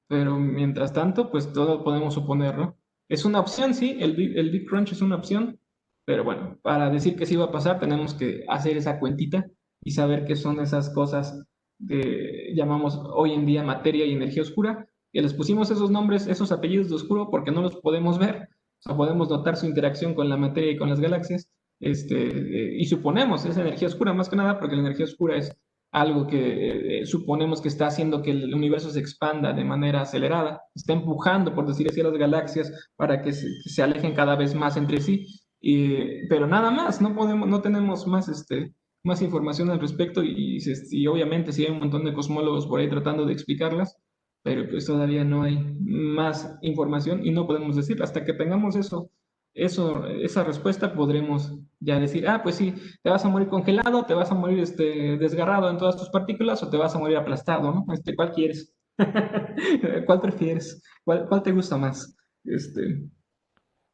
pero mientras tanto, pues todo podemos suponer, ¿no? Es una opción, sí, el Big Crunch es una opción, pero bueno, para decir que sí va a pasar, tenemos que hacer esa cuentita y saber qué son esas cosas que llamamos hoy en día materia y energía oscura, y les pusimos esos nombres, esos apellidos de oscuro, porque no los podemos ver, o sea, podemos notar su interacción con la materia y con las galaxias, y suponemos esa energía oscura más que nada, porque la energía oscura es algo que suponemos que está haciendo que el universo se expanda de manera acelerada, está empujando, por decir así, a las galaxias para que se alejen cada vez más entre sí, pero nada más, no tenemos más más información al respecto y obviamente sí hay un montón de cosmólogos por ahí tratando de explicarlas, pero pues todavía no hay más información y no podemos decir, hasta que tengamos esa respuesta podremos ya decir, ah, pues sí, te vas a morir congelado, te vas a morir desgarrado en todas tus partículas o te vas a morir aplastado, ¿no? ¿Cuál quieres? ¿Cuál prefieres? ¿Cuál te gusta más?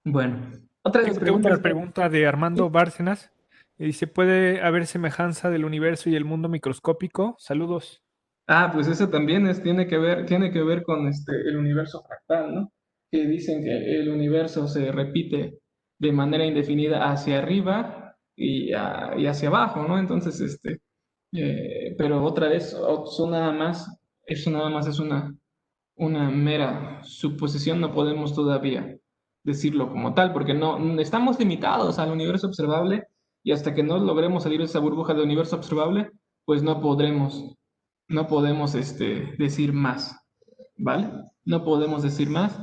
Bueno, otra de las Tengo preguntas. otra pregunta de Armando Bárcenas. Dice, ¿puede haber semejanza del universo y el mundo microscópico? Saludos. Ah, pues eso también tiene que ver con el universo fractal, ¿no? Que dicen que el universo se repite de manera indefinida hacia arriba y hacia abajo, ¿no? Entonces, pero otra vez, eso nada más es una mera suposición, no podemos todavía decirlo como tal, porque no estamos limitados al universo observable y hasta que no logremos salir de esa burbuja de universo observable, pues no podemos decir más, ¿vale? No podemos decir más.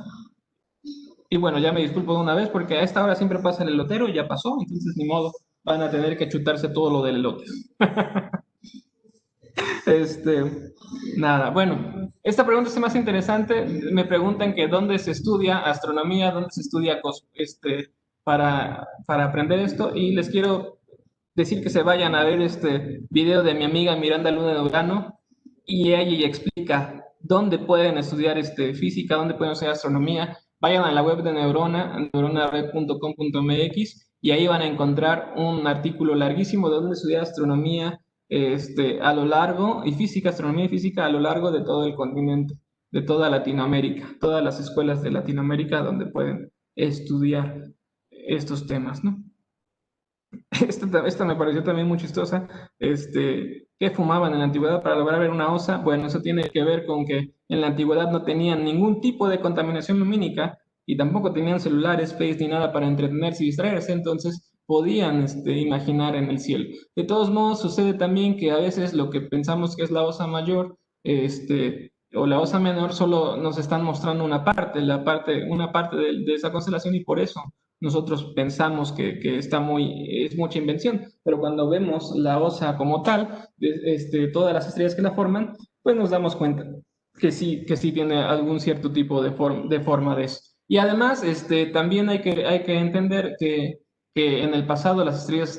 Y bueno, ya me disculpo de una vez porque a esta hora siempre pasa el elotero y ya pasó, entonces ni modo, van a tener que chutarse todo lo del elote. Este, nada, bueno, esta pregunta es más interesante. Me preguntan que dónde se estudia astronomía, dónde se estudia para aprender esto y les quiero decir que se vayan a ver este video de mi amiga Miranda Luna de Urano y ella explica dónde pueden estudiar física, dónde pueden estudiar astronomía. Vayan a la web de Neurona, neuronared.com.mx y ahí van a encontrar un artículo larguísimo de dónde estudiar astronomía a lo largo, y física, astronomía y física a lo largo de todo el continente, de toda Latinoamérica, todas las escuelas de Latinoamérica donde pueden estudiar estos temas, ¿no? Esta me pareció también muy chistosa. ¿Qué fumaban en la antigüedad para lograr ver una osa? Bueno, eso tiene que ver con que en la antigüedad no tenían ningún tipo de contaminación lumínica y tampoco tenían celulares, Face ni nada para entretenerse y distraerse, entonces podían imaginar en el cielo. De todos modos, sucede también que a veces lo que pensamos que es la osa mayor, o la osa menor, solo nos están mostrando una parte de esa constelación y por eso nosotros pensamos que es mucha invención, pero cuando vemos la osa como tal, todas las estrellas que la forman, pues nos damos cuenta que sí tiene algún cierto tipo de forma de eso. Y además, también hay que entender que en el pasado las estrellas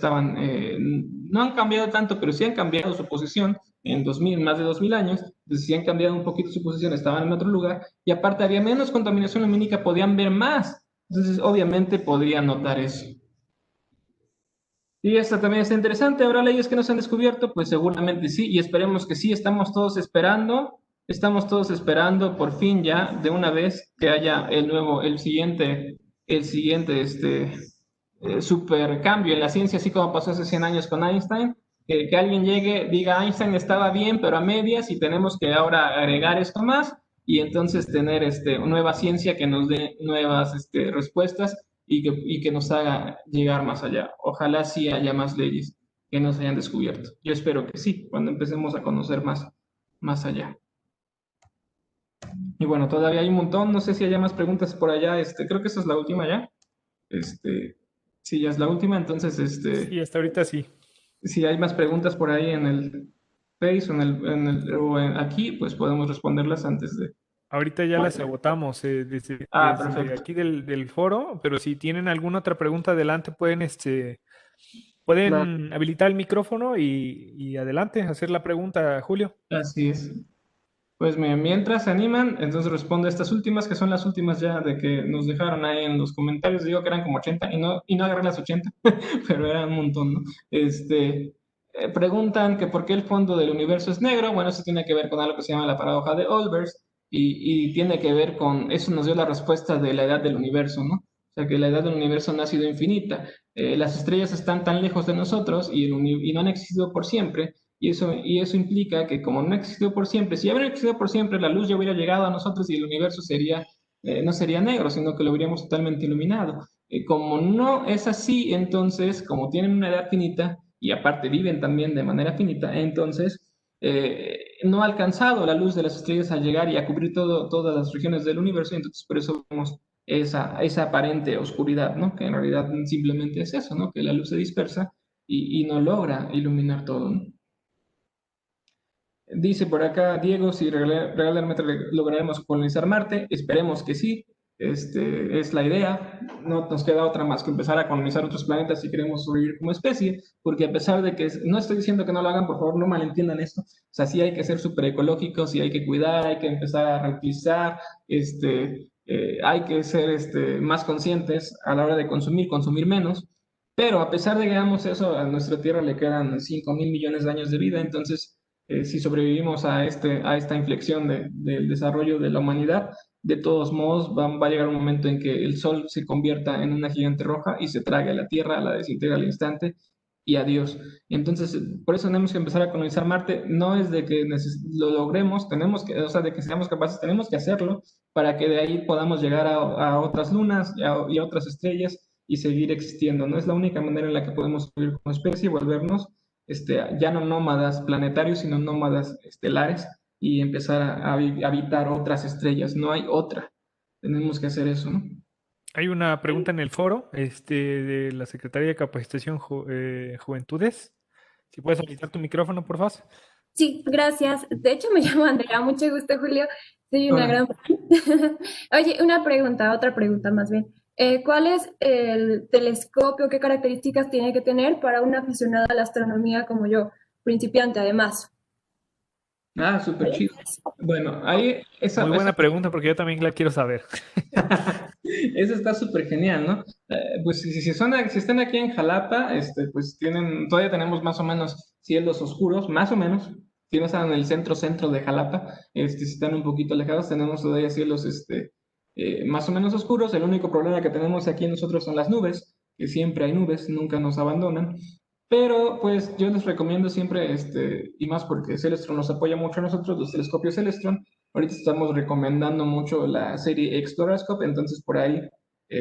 no han cambiado tanto, pero sí han cambiado su posición en más de 2000 años, entonces sí han cambiado un poquito su posición, estaban en otro lugar, y aparte había menos contaminación lumínica, podían ver más, entonces, obviamente podría notar eso. Y esta también está interesante. ¿Habrá leyes que no se han descubierto? Pues seguramente sí, y esperemos que sí. Estamos todos esperando por fin ya, de una vez, que haya el siguiente super cambio en la ciencia, así como pasó hace 100 años con Einstein. Que alguien llegue, diga Einstein estaba bien, pero a medias, y tenemos que ahora agregar esto más y entonces tener nueva ciencia que nos dé nuevas respuestas y que nos haga llegar más allá. Ojalá sí haya más leyes que no se hayan descubierto. Yo espero que sí, cuando empecemos a conocer más allá. Y bueno, todavía hay un montón, no sé si haya más preguntas por allá, creo que esta es la última ya. Sí, ya es la última, entonces, Sí, hasta ahorita sí. si hay más preguntas por ahí en el Face aquí, pues podemos responderlas antes de... Ahorita ya las agotamos desde Perfecto. aquí del foro, pero si tienen alguna otra pregunta, adelante, Claro, pueden habilitar el micrófono y adelante, hacer la pregunta, Julio. así es. Pues mientras se animan, entonces respondo a estas últimas, que son las últimas ya de que nos dejaron ahí en los comentarios. Digo que eran como 80 y no agarré las 80, pero eran un montón, ¿no? Preguntan que por qué el fondo del universo es negro. Bueno, eso tiene que ver con algo que se llama la paradoja de Olbers y tiene que ver con, eso nos dio la respuesta de la edad del universo, ¿no? O sea, que la edad del universo no ha sido infinita. Las estrellas están tan lejos de nosotros y no han existido por siempre y eso implica que como no existió por siempre, si hubiera existido por siempre, la luz ya hubiera llegado a nosotros y el universo no sería negro, sino que lo veríamos totalmente iluminado. Como no es así, entonces, como tienen una edad finita y aparte viven también de manera finita, entonces no ha alcanzado la luz de las estrellas a llegar y a cubrir todas las regiones del universo, y entonces por eso vemos esa aparente oscuridad, ¿no? Que en realidad simplemente es eso, ¿no? Que la luz se dispersa y no logra iluminar todo, ¿no? Dice por acá Diego, si realmente lograremos colonizar Marte, esperemos que sí, es la idea, no nos queda otra más que empezar a colonizar otros planetas si queremos sobrevivir como especie, porque a pesar de que no estoy diciendo que no lo hagan, por favor no malentiendan esto, o sea, sí hay que ser súper ecológicos, sí hay que cuidar, hay que empezar a reutilizar, hay que ser más conscientes a la hora de consumir menos, pero a pesar de que hagamos eso, a nuestra Tierra le quedan 5.000 millones de años de vida, entonces si sobrevivimos a esta inflexión del desarrollo de la humanidad, de todos modos va a llegar un momento en que el Sol se convierta en una gigante roja y se trague a la Tierra, la desintegra al instante y adiós. Entonces, por eso tenemos que empezar a colonizar Marte. No es de que lo logremos, o sea, de que seamos capaces, tenemos que hacerlo para que de ahí podamos llegar a otras lunas y a otras estrellas y seguir existiendo. No es la única manera en la que podemos vivir como especie, volvernos ya no nómadas planetarios, sino nómadas estelares y empezar a habitar otras estrellas. No hay otra. Tenemos que hacer eso, ¿no? Hay una pregunta en el foro, de la Secretaría de Capacitación Juventudes. Si puedes habilitar tu micrófono, por favor. Sí, gracias. De hecho, me llamo Andrea. Mucho gusto, Julio. Soy una Hola. gran fan. Oye, otra pregunta más bien. ¿Cuál es el telescopio? ¿Qué características tiene que tener para un aficionado a la astronomía como yo, principiante además? Ah, súper chido. Bueno, ahí Muy buena pregunta porque yo también la quiero saber. eso está súper genial, ¿no? Pues si están aquí en Jalapa, pues todavía tenemos más o menos cielos oscuros, más o menos. Si no están en el centro de Jalapa, si están un poquito alejados, tenemos todavía cielos, más o menos oscuros. El único problema que tenemos aquí nosotros son las nubes, que siempre hay nubes, nunca nos abandonan. Pero pues yo les recomiendo siempre, y más porque Celestron nos apoya mucho a nosotros, los telescopios Celestron. Ahorita estamos recomendando mucho la serie Explorascope, entonces por ahí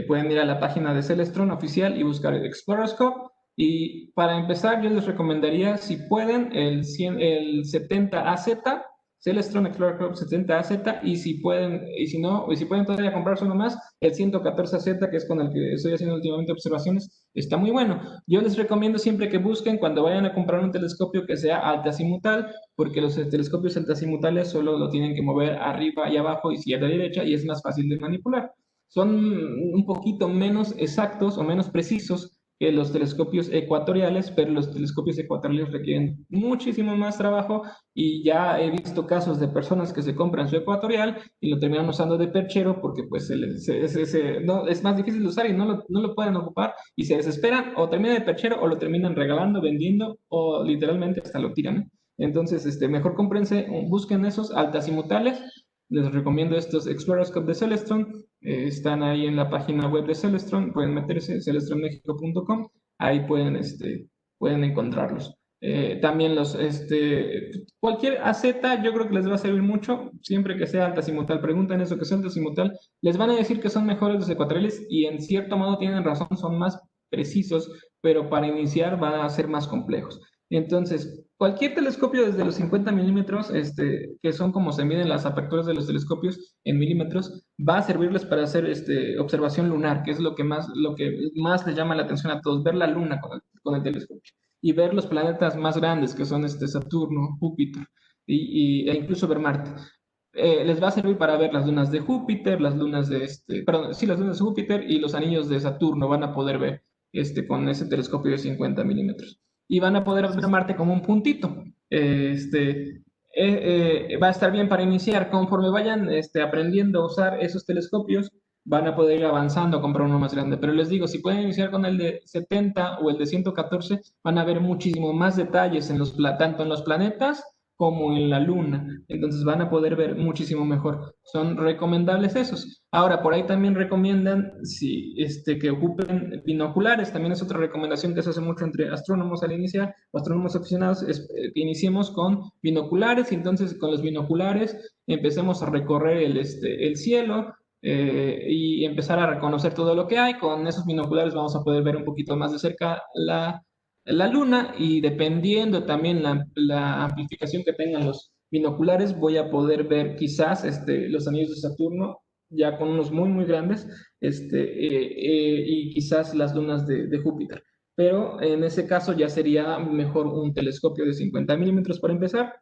pueden ir a la página de Celestron oficial y buscar el Explorascope. Y para empezar, yo les recomendaría, si pueden, el 70AZ, Celestron Explorascope 70AZ, y si pueden, y si pueden todavía comprarse uno más, el 114Z, que es con el que estoy haciendo últimamente observaciones, está muy bueno. Yo les recomiendo siempre que busquen, cuando vayan a comprar un telescopio, que sea altazimutal, porque los telescopios altazimutales solo lo tienen que mover arriba y abajo, izquierda y derecha, y es más fácil de manipular. Son un poquito menos exactos o menos precisos que los telescopios ecuatoriales, pero los telescopios ecuatoriales requieren muchísimo más trabajo y ya he visto casos de personas que se compran su ecuatorial y lo terminan usando de perchero porque pues no, es más difícil de usar y no lo pueden ocupar y se desesperan o terminan de perchero o lo terminan regalando, vendiendo o literalmente hasta lo tiran, ¿eh? Entonces, mejor cómprense, busquen esos altazimutales. Les recomiendo estos Explorascope de Celestron. Están ahí en la página web de Celestron. Pueden meterse, celestronmexico.com. Ahí pueden encontrarlos. También cualquier AZ yo creo que les va a servir mucho, siempre que sea altazimutal. Pregunten eso, que sea altazimutal. Les van a decir que son mejores los ecuatoriales y en cierto modo tienen razón, son más precisos, pero para iniciar van a ser más complejos. Entonces, cualquier telescopio desde los 50 milímetros, que son como se miden las aperturas de los telescopios en milímetros, va a servirles para hacer observación lunar, que es lo que más les llama la atención a todos, ver la luna con el telescopio y ver los planetas más grandes, que son Saturno, Júpiter, e incluso ver Marte. Les va a servir para ver las lunas de Júpiter, las lunas de las lunas de Júpiter y los anillos de Saturno van a poder ver con ese telescopio de 50 milímetros y van a poder ver Marte como un puntito. Va a estar bien para iniciar. Conforme vayan aprendiendo a usar esos telescopios, van a poder ir avanzando a comprar uno más grande. Pero les digo, si pueden iniciar con el de 70 o el de 114, van a ver muchísimo más detalles tanto en los planetas como en la luna. Entonces van a poder ver muchísimo mejor. Son recomendables esos. Ahora, por ahí también recomiendan que ocupen binoculares. También es otra recomendación que se hace mucho entre astrónomos al iniciar, o astrónomos aficionados, es que iniciemos con binoculares y entonces con los binoculares empecemos a recorrer el cielo, y empezar a reconocer todo lo que hay. Con esos binoculares vamos a poder ver un poquito más de cerca la luna y dependiendo también la amplificación que tengan los binoculares, voy a poder ver quizás los anillos de Saturno ya con unos muy, muy grandes, y quizás las lunas de Júpiter. pero en ese caso ya sería mejor un telescopio de 50 milímetros para empezar,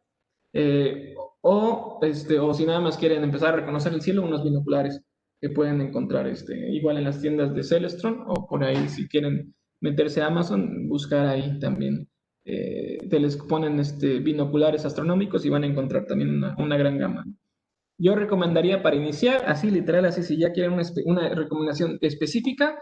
o si nada más quieren empezar a reconocer el cielo, unos binoculares que pueden encontrar igual en las tiendas de Celestron, o por ahí si quieren meterse a Amazon, buscar ahí también. Les ponen binoculares astronómicos y van a encontrar también una gran gama. Yo recomendaría para iniciar, así literal, así si ya quieren una recomendación específica,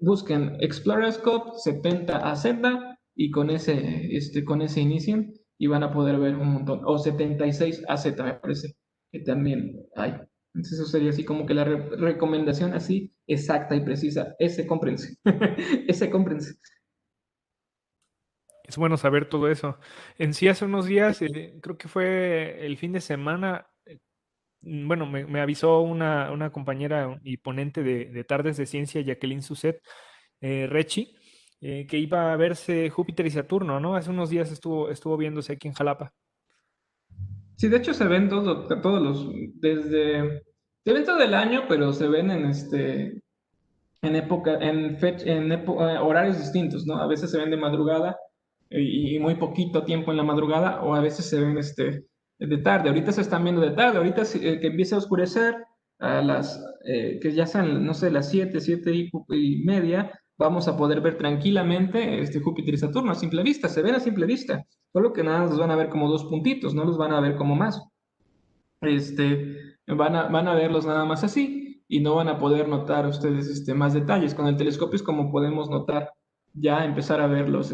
busquen Explorascope 70AZ y con ese inicien y van a poder ver un montón. O 76AZ me parece que también hay. Entonces eso sería así como que la recomendación así exacta y precisa. Ese cómprense. Ese cómprense. Es bueno saber todo eso. En sí, hace unos días, creo que fue el fin de semana, bueno, me avisó una compañera y ponente de Tardes de Ciencia, Jacqueline Suset, Rechi, que iba a verse Júpiter y Saturno, ¿no? Hace unos días estuvo viéndose aquí en Jalapa. Sí, de hecho se ven se ven todo el año, pero se ven en horarios distintos, ¿no? A veces se ven de madrugada y muy poquito tiempo en la madrugada, o a veces se ven de tarde. Ahorita se están viendo de tarde, ahorita que empiece a oscurecer, que ya sean, no sé, las 7 y media, vamos a poder ver tranquilamente Júpiter y Saturno a simple vista, se ven a simple vista, solo que nada más los van a ver como dos puntitos, no los van a ver como más. Van a verlos nada más así y no van a poder notar ustedes más detalles. Con el telescopio es como podemos notar, ya empezar a ver las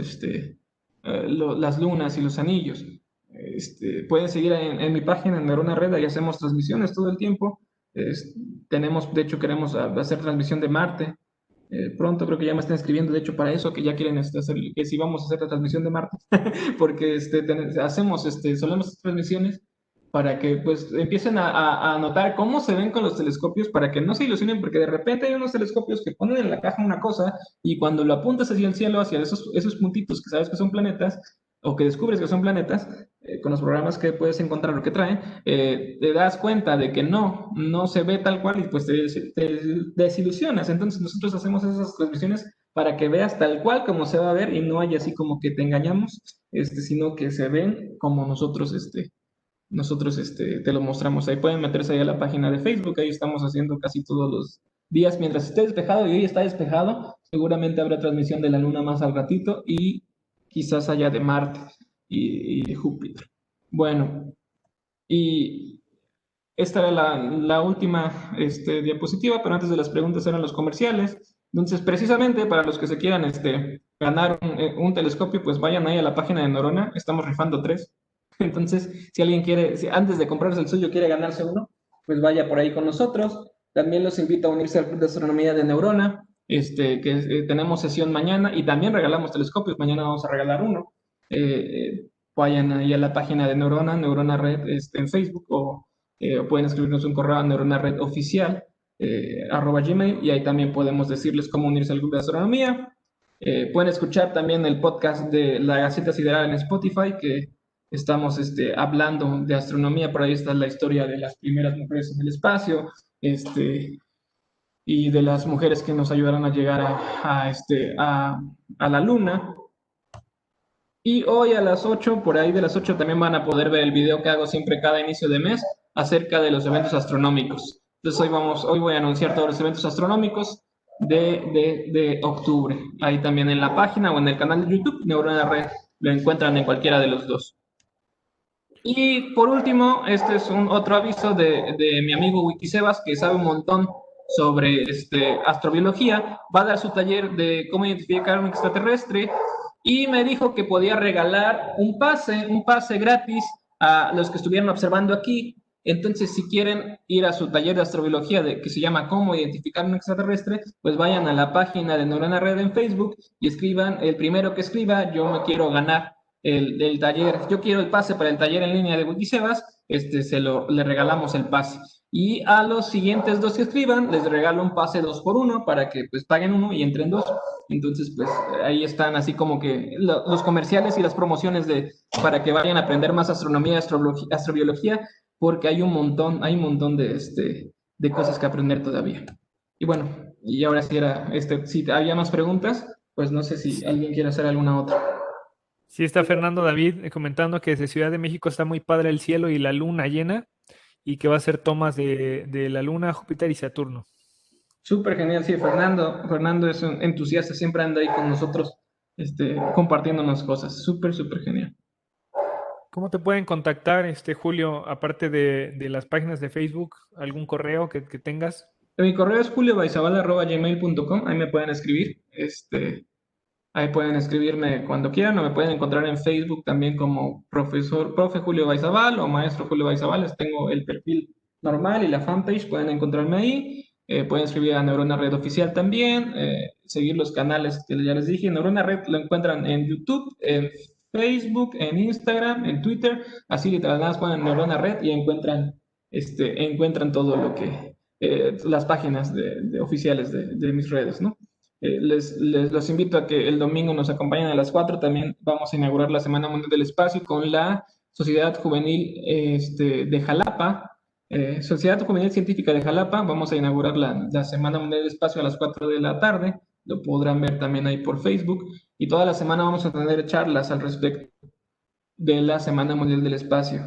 lunas y los anillos. Pueden seguir en mi página en Neurona Red, ahí hacemos transmisiones todo el tiempo. De hecho, queremos hacer transmisión de Marte. Pronto creo que ya me están escribiendo, de hecho, para eso, que ya quieren que si vamos a hacer la transmisión de Marte, porque solemos hacer transmisiones para que pues empiecen a notar cómo se ven con los telescopios, para que no se ilusionen, porque de repente hay unos telescopios que ponen en la caja una cosa y cuando lo apuntas hacia el cielo, hacia esos puntitos que sabes que son planetas, o que descubres que son planetas, con los programas que puedes encontrar o que traen, te das cuenta de que no se ve tal cual y pues te desilusionas. Entonces nosotros hacemos esas transmisiones para que veas tal cual como se va a ver y no haya así como que te engañamos, sino que se ven como nosotros te lo mostramos. Ahí pueden meterse ahí a la página de Facebook, ahí estamos haciendo casi todos los días. Mientras esté despejado y hoy está despejado, seguramente habrá transmisión de la Luna más al ratito y quizás haya de Marte y de Júpiter. Bueno, y esta era la última diapositiva, pero antes de las preguntas eran los comerciales. Entonces, precisamente para los que se quieran ganar un telescopio, pues vayan ahí a la página de Neurona, estamos rifando 3. Entonces, si alguien si antes de comprarse el suyo quiere ganarse uno, pues vaya por ahí con nosotros. También los invito a unirse al Club de Astronomía de Neurona, tenemos sesión mañana y también regalamos telescopios. Mañana vamos a regalar uno. Vayan ahí a la página de Neurona Red en Facebook, o pueden escribirnos un correo a neuronaredoficial @gmail, y ahí también podemos decirles cómo unirse al Club de Astronomía. Pueden escuchar también el podcast de la Gaceta Sideral en Spotify, que estamos hablando de astronomía. Por ahí está la historia de las primeras mujeres en el espacio, y de las mujeres que nos ayudaron a llegar a la Luna. Y hoy a las 8, por ahí de las 8, también van a poder ver el video que hago siempre cada inicio de mes acerca de los eventos astronómicos. Entonces hoy voy a anunciar todos los eventos astronómicos de octubre. Ahí también en la página o en el canal de YouTube, Neurona Red, lo encuentran en cualquiera de los dos. Y por último, este es otro aviso de mi amigo Wikisebas, que sabe un montón sobre astrobiología. Va a dar su taller de cómo identificar un extraterrestre y me dijo que podía regalar un pase gratis a los que estuvieran observando aquí. Entonces, si quieren ir a su taller de astrobiología que se llama Cómo identificar un extraterrestre, pues vayan a la página de Neurona Red en Facebook y escriban, el primero que escriba, yo me quiero ganar el taller, yo quiero el pase para el taller en línea de Wikisebas, le regalamos el pase. Y a los siguientes 2 que escriban, les regalo un pase 2x1 para que pues paguen uno y entren 2. Entonces, pues ahí están así como que los comerciales y las promociones para que vayan a aprender más astronomía y astrobiología, porque hay un montón de cosas que aprender todavía. Y bueno, y ahora sí si había más preguntas, pues no sé si alguien quiere hacer alguna otra. Sí, está Fernando David comentando que desde Ciudad de México está muy padre el cielo y la luna llena y que va a hacer tomas de la luna, Júpiter y Saturno. Súper genial, sí, Fernando. Fernando es un entusiasta, siempre anda ahí con nosotros, compartiéndonos cosas. Súper, súper genial. ¿Cómo te pueden contactar, Julio, aparte de las páginas de Facebook? ¿Algún correo que tengas? Mi correo es juliobaizabal@gmail.com, ahí me pueden escribir. Ahí pueden escribirme cuando quieran o me pueden encontrar en Facebook también como profe Julio Baizabal o maestro Julio Baizabal. Les tengo el perfil normal y la fanpage, pueden encontrarme ahí. Pueden escribir a Neurona Red Oficial también, seguir los canales que ya les dije. Neurona Red lo encuentran en YouTube, en Facebook, en Instagram, en Twitter. Así literal, nada más ponen Neurona Red y encuentran todo lo que, las páginas oficiales de mis redes, ¿no? Les los invito a que el domingo nos acompañen a las 4. También vamos a inaugurar la Semana Mundial del Espacio con la Sociedad Juvenil de Jalapa, Sociedad Juvenil Científica de Jalapa. Vamos a inaugurar la Semana Mundial del Espacio a las 4 de la tarde. Lo podrán ver también ahí por Facebook. Y toda la semana vamos a tener charlas al respecto de la Semana Mundial del Espacio,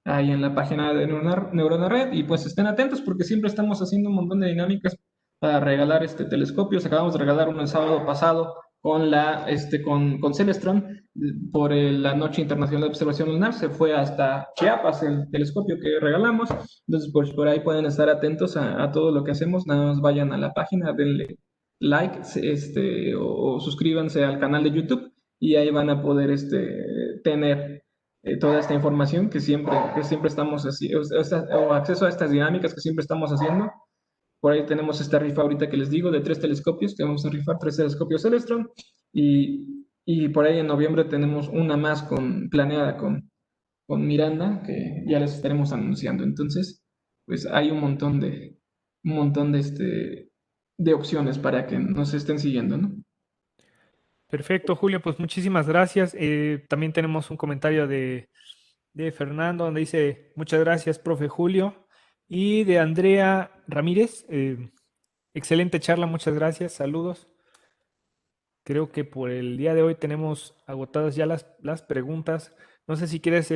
ahí en la página de Neurona Red. Y pues estén atentos porque siempre estamos haciendo un montón de dinámicas para regalar telescopios. Acabamos de regalar uno el sábado pasado con Celestron por la Noche Internacional de Observación Lunar. Se fue hasta Chiapas el telescopio que regalamos. Entonces, pues por ahí pueden estar atentos a todo lo que hacemos. Nada más vayan a la página, denle like, o suscríbanse al canal de YouTube y ahí van a poder tener toda esta información que siempre estamos haciendo, o acceso a estas dinámicas que siempre estamos haciendo. Por ahí tenemos esta rifa ahorita que les digo de 3 telescopios, que vamos a rifar 3 telescopios Celestron, y por ahí en noviembre tenemos una más planeada con Miranda, que ya les estaremos anunciando. Entonces, pues hay un montón de opciones para que nos estén siguiendo, ¿no? Perfecto, Julio, pues muchísimas gracias. También tenemos un comentario de Fernando donde dice, muchas gracias, profe Julio. Y de Andrea Ramírez, excelente charla, muchas gracias, saludos. Creo que por el día de hoy tenemos agotadas ya las preguntas. No sé si quieres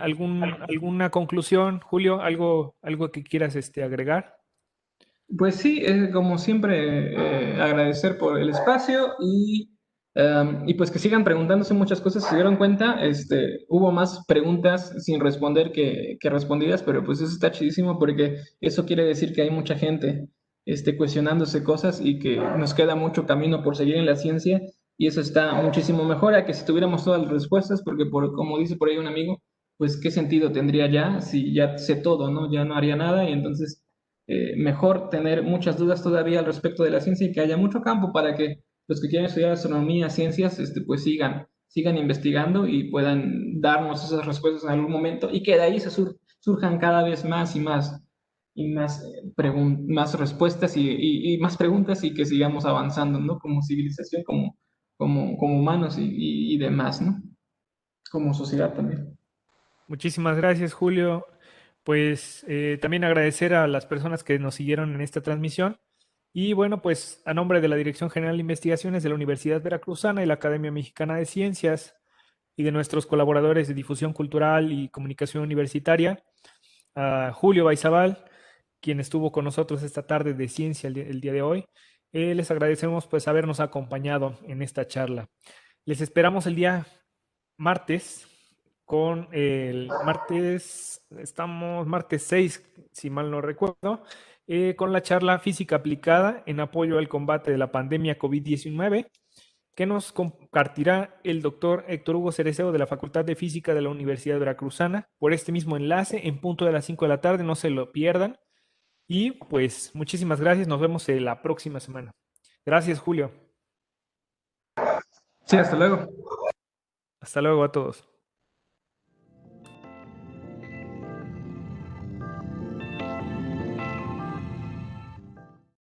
alguna conclusión, Julio, algo que quieras agregar. Pues sí, como siempre, agradecer por el espacio y pues que sigan preguntándose muchas cosas. Se dieron cuenta, hubo más preguntas sin responder que respondidas, pero pues eso está chidísimo porque eso quiere decir que hay mucha gente cuestionándose cosas y que nos queda mucho camino por seguir en la ciencia, y eso está muchísimo mejor a que si tuviéramos todas las respuestas, porque como dice por ahí un amigo, pues qué sentido tendría ya si ya sé todo, ¿no? Ya no haría nada, y entonces mejor tener muchas dudas todavía al respecto de la ciencia y que haya mucho campo para que los que quieren estudiar astronomía, ciencias, pues sigan investigando y puedan darnos esas respuestas en algún momento, y que de ahí surjan cada vez más y más respuestas y más preguntas, y que sigamos avanzando, ¿no? Como civilización, como humanos y demás, ¿no? Como sociedad también. Muchísimas gracias, Julio. Pues también agradecer a las personas que nos siguieron en esta transmisión. Y bueno, pues a nombre de la Dirección General de Investigaciones de la Universidad Veracruzana y la Academia Mexicana de Ciencias y de nuestros colaboradores de difusión cultural y comunicación universitaria, a Julio Baizabal, quien estuvo con nosotros esta tarde de ciencia el día de hoy, les agradecemos pues habernos acompañado en esta charla. Les esperamos el día martes estamos martes 6, si mal no recuerdo, con la charla Física Aplicada en apoyo al combate de la pandemia COVID-19, que nos compartirá el doctor Héctor Hugo Cereceo de la Facultad de Física de la Universidad Veracruzana por este mismo enlace en punto de las 5 de la tarde, no se lo pierdan. Y pues muchísimas gracias, nos vemos la próxima semana. Gracias, Julio. Sí, hasta luego. Hasta luego a todos.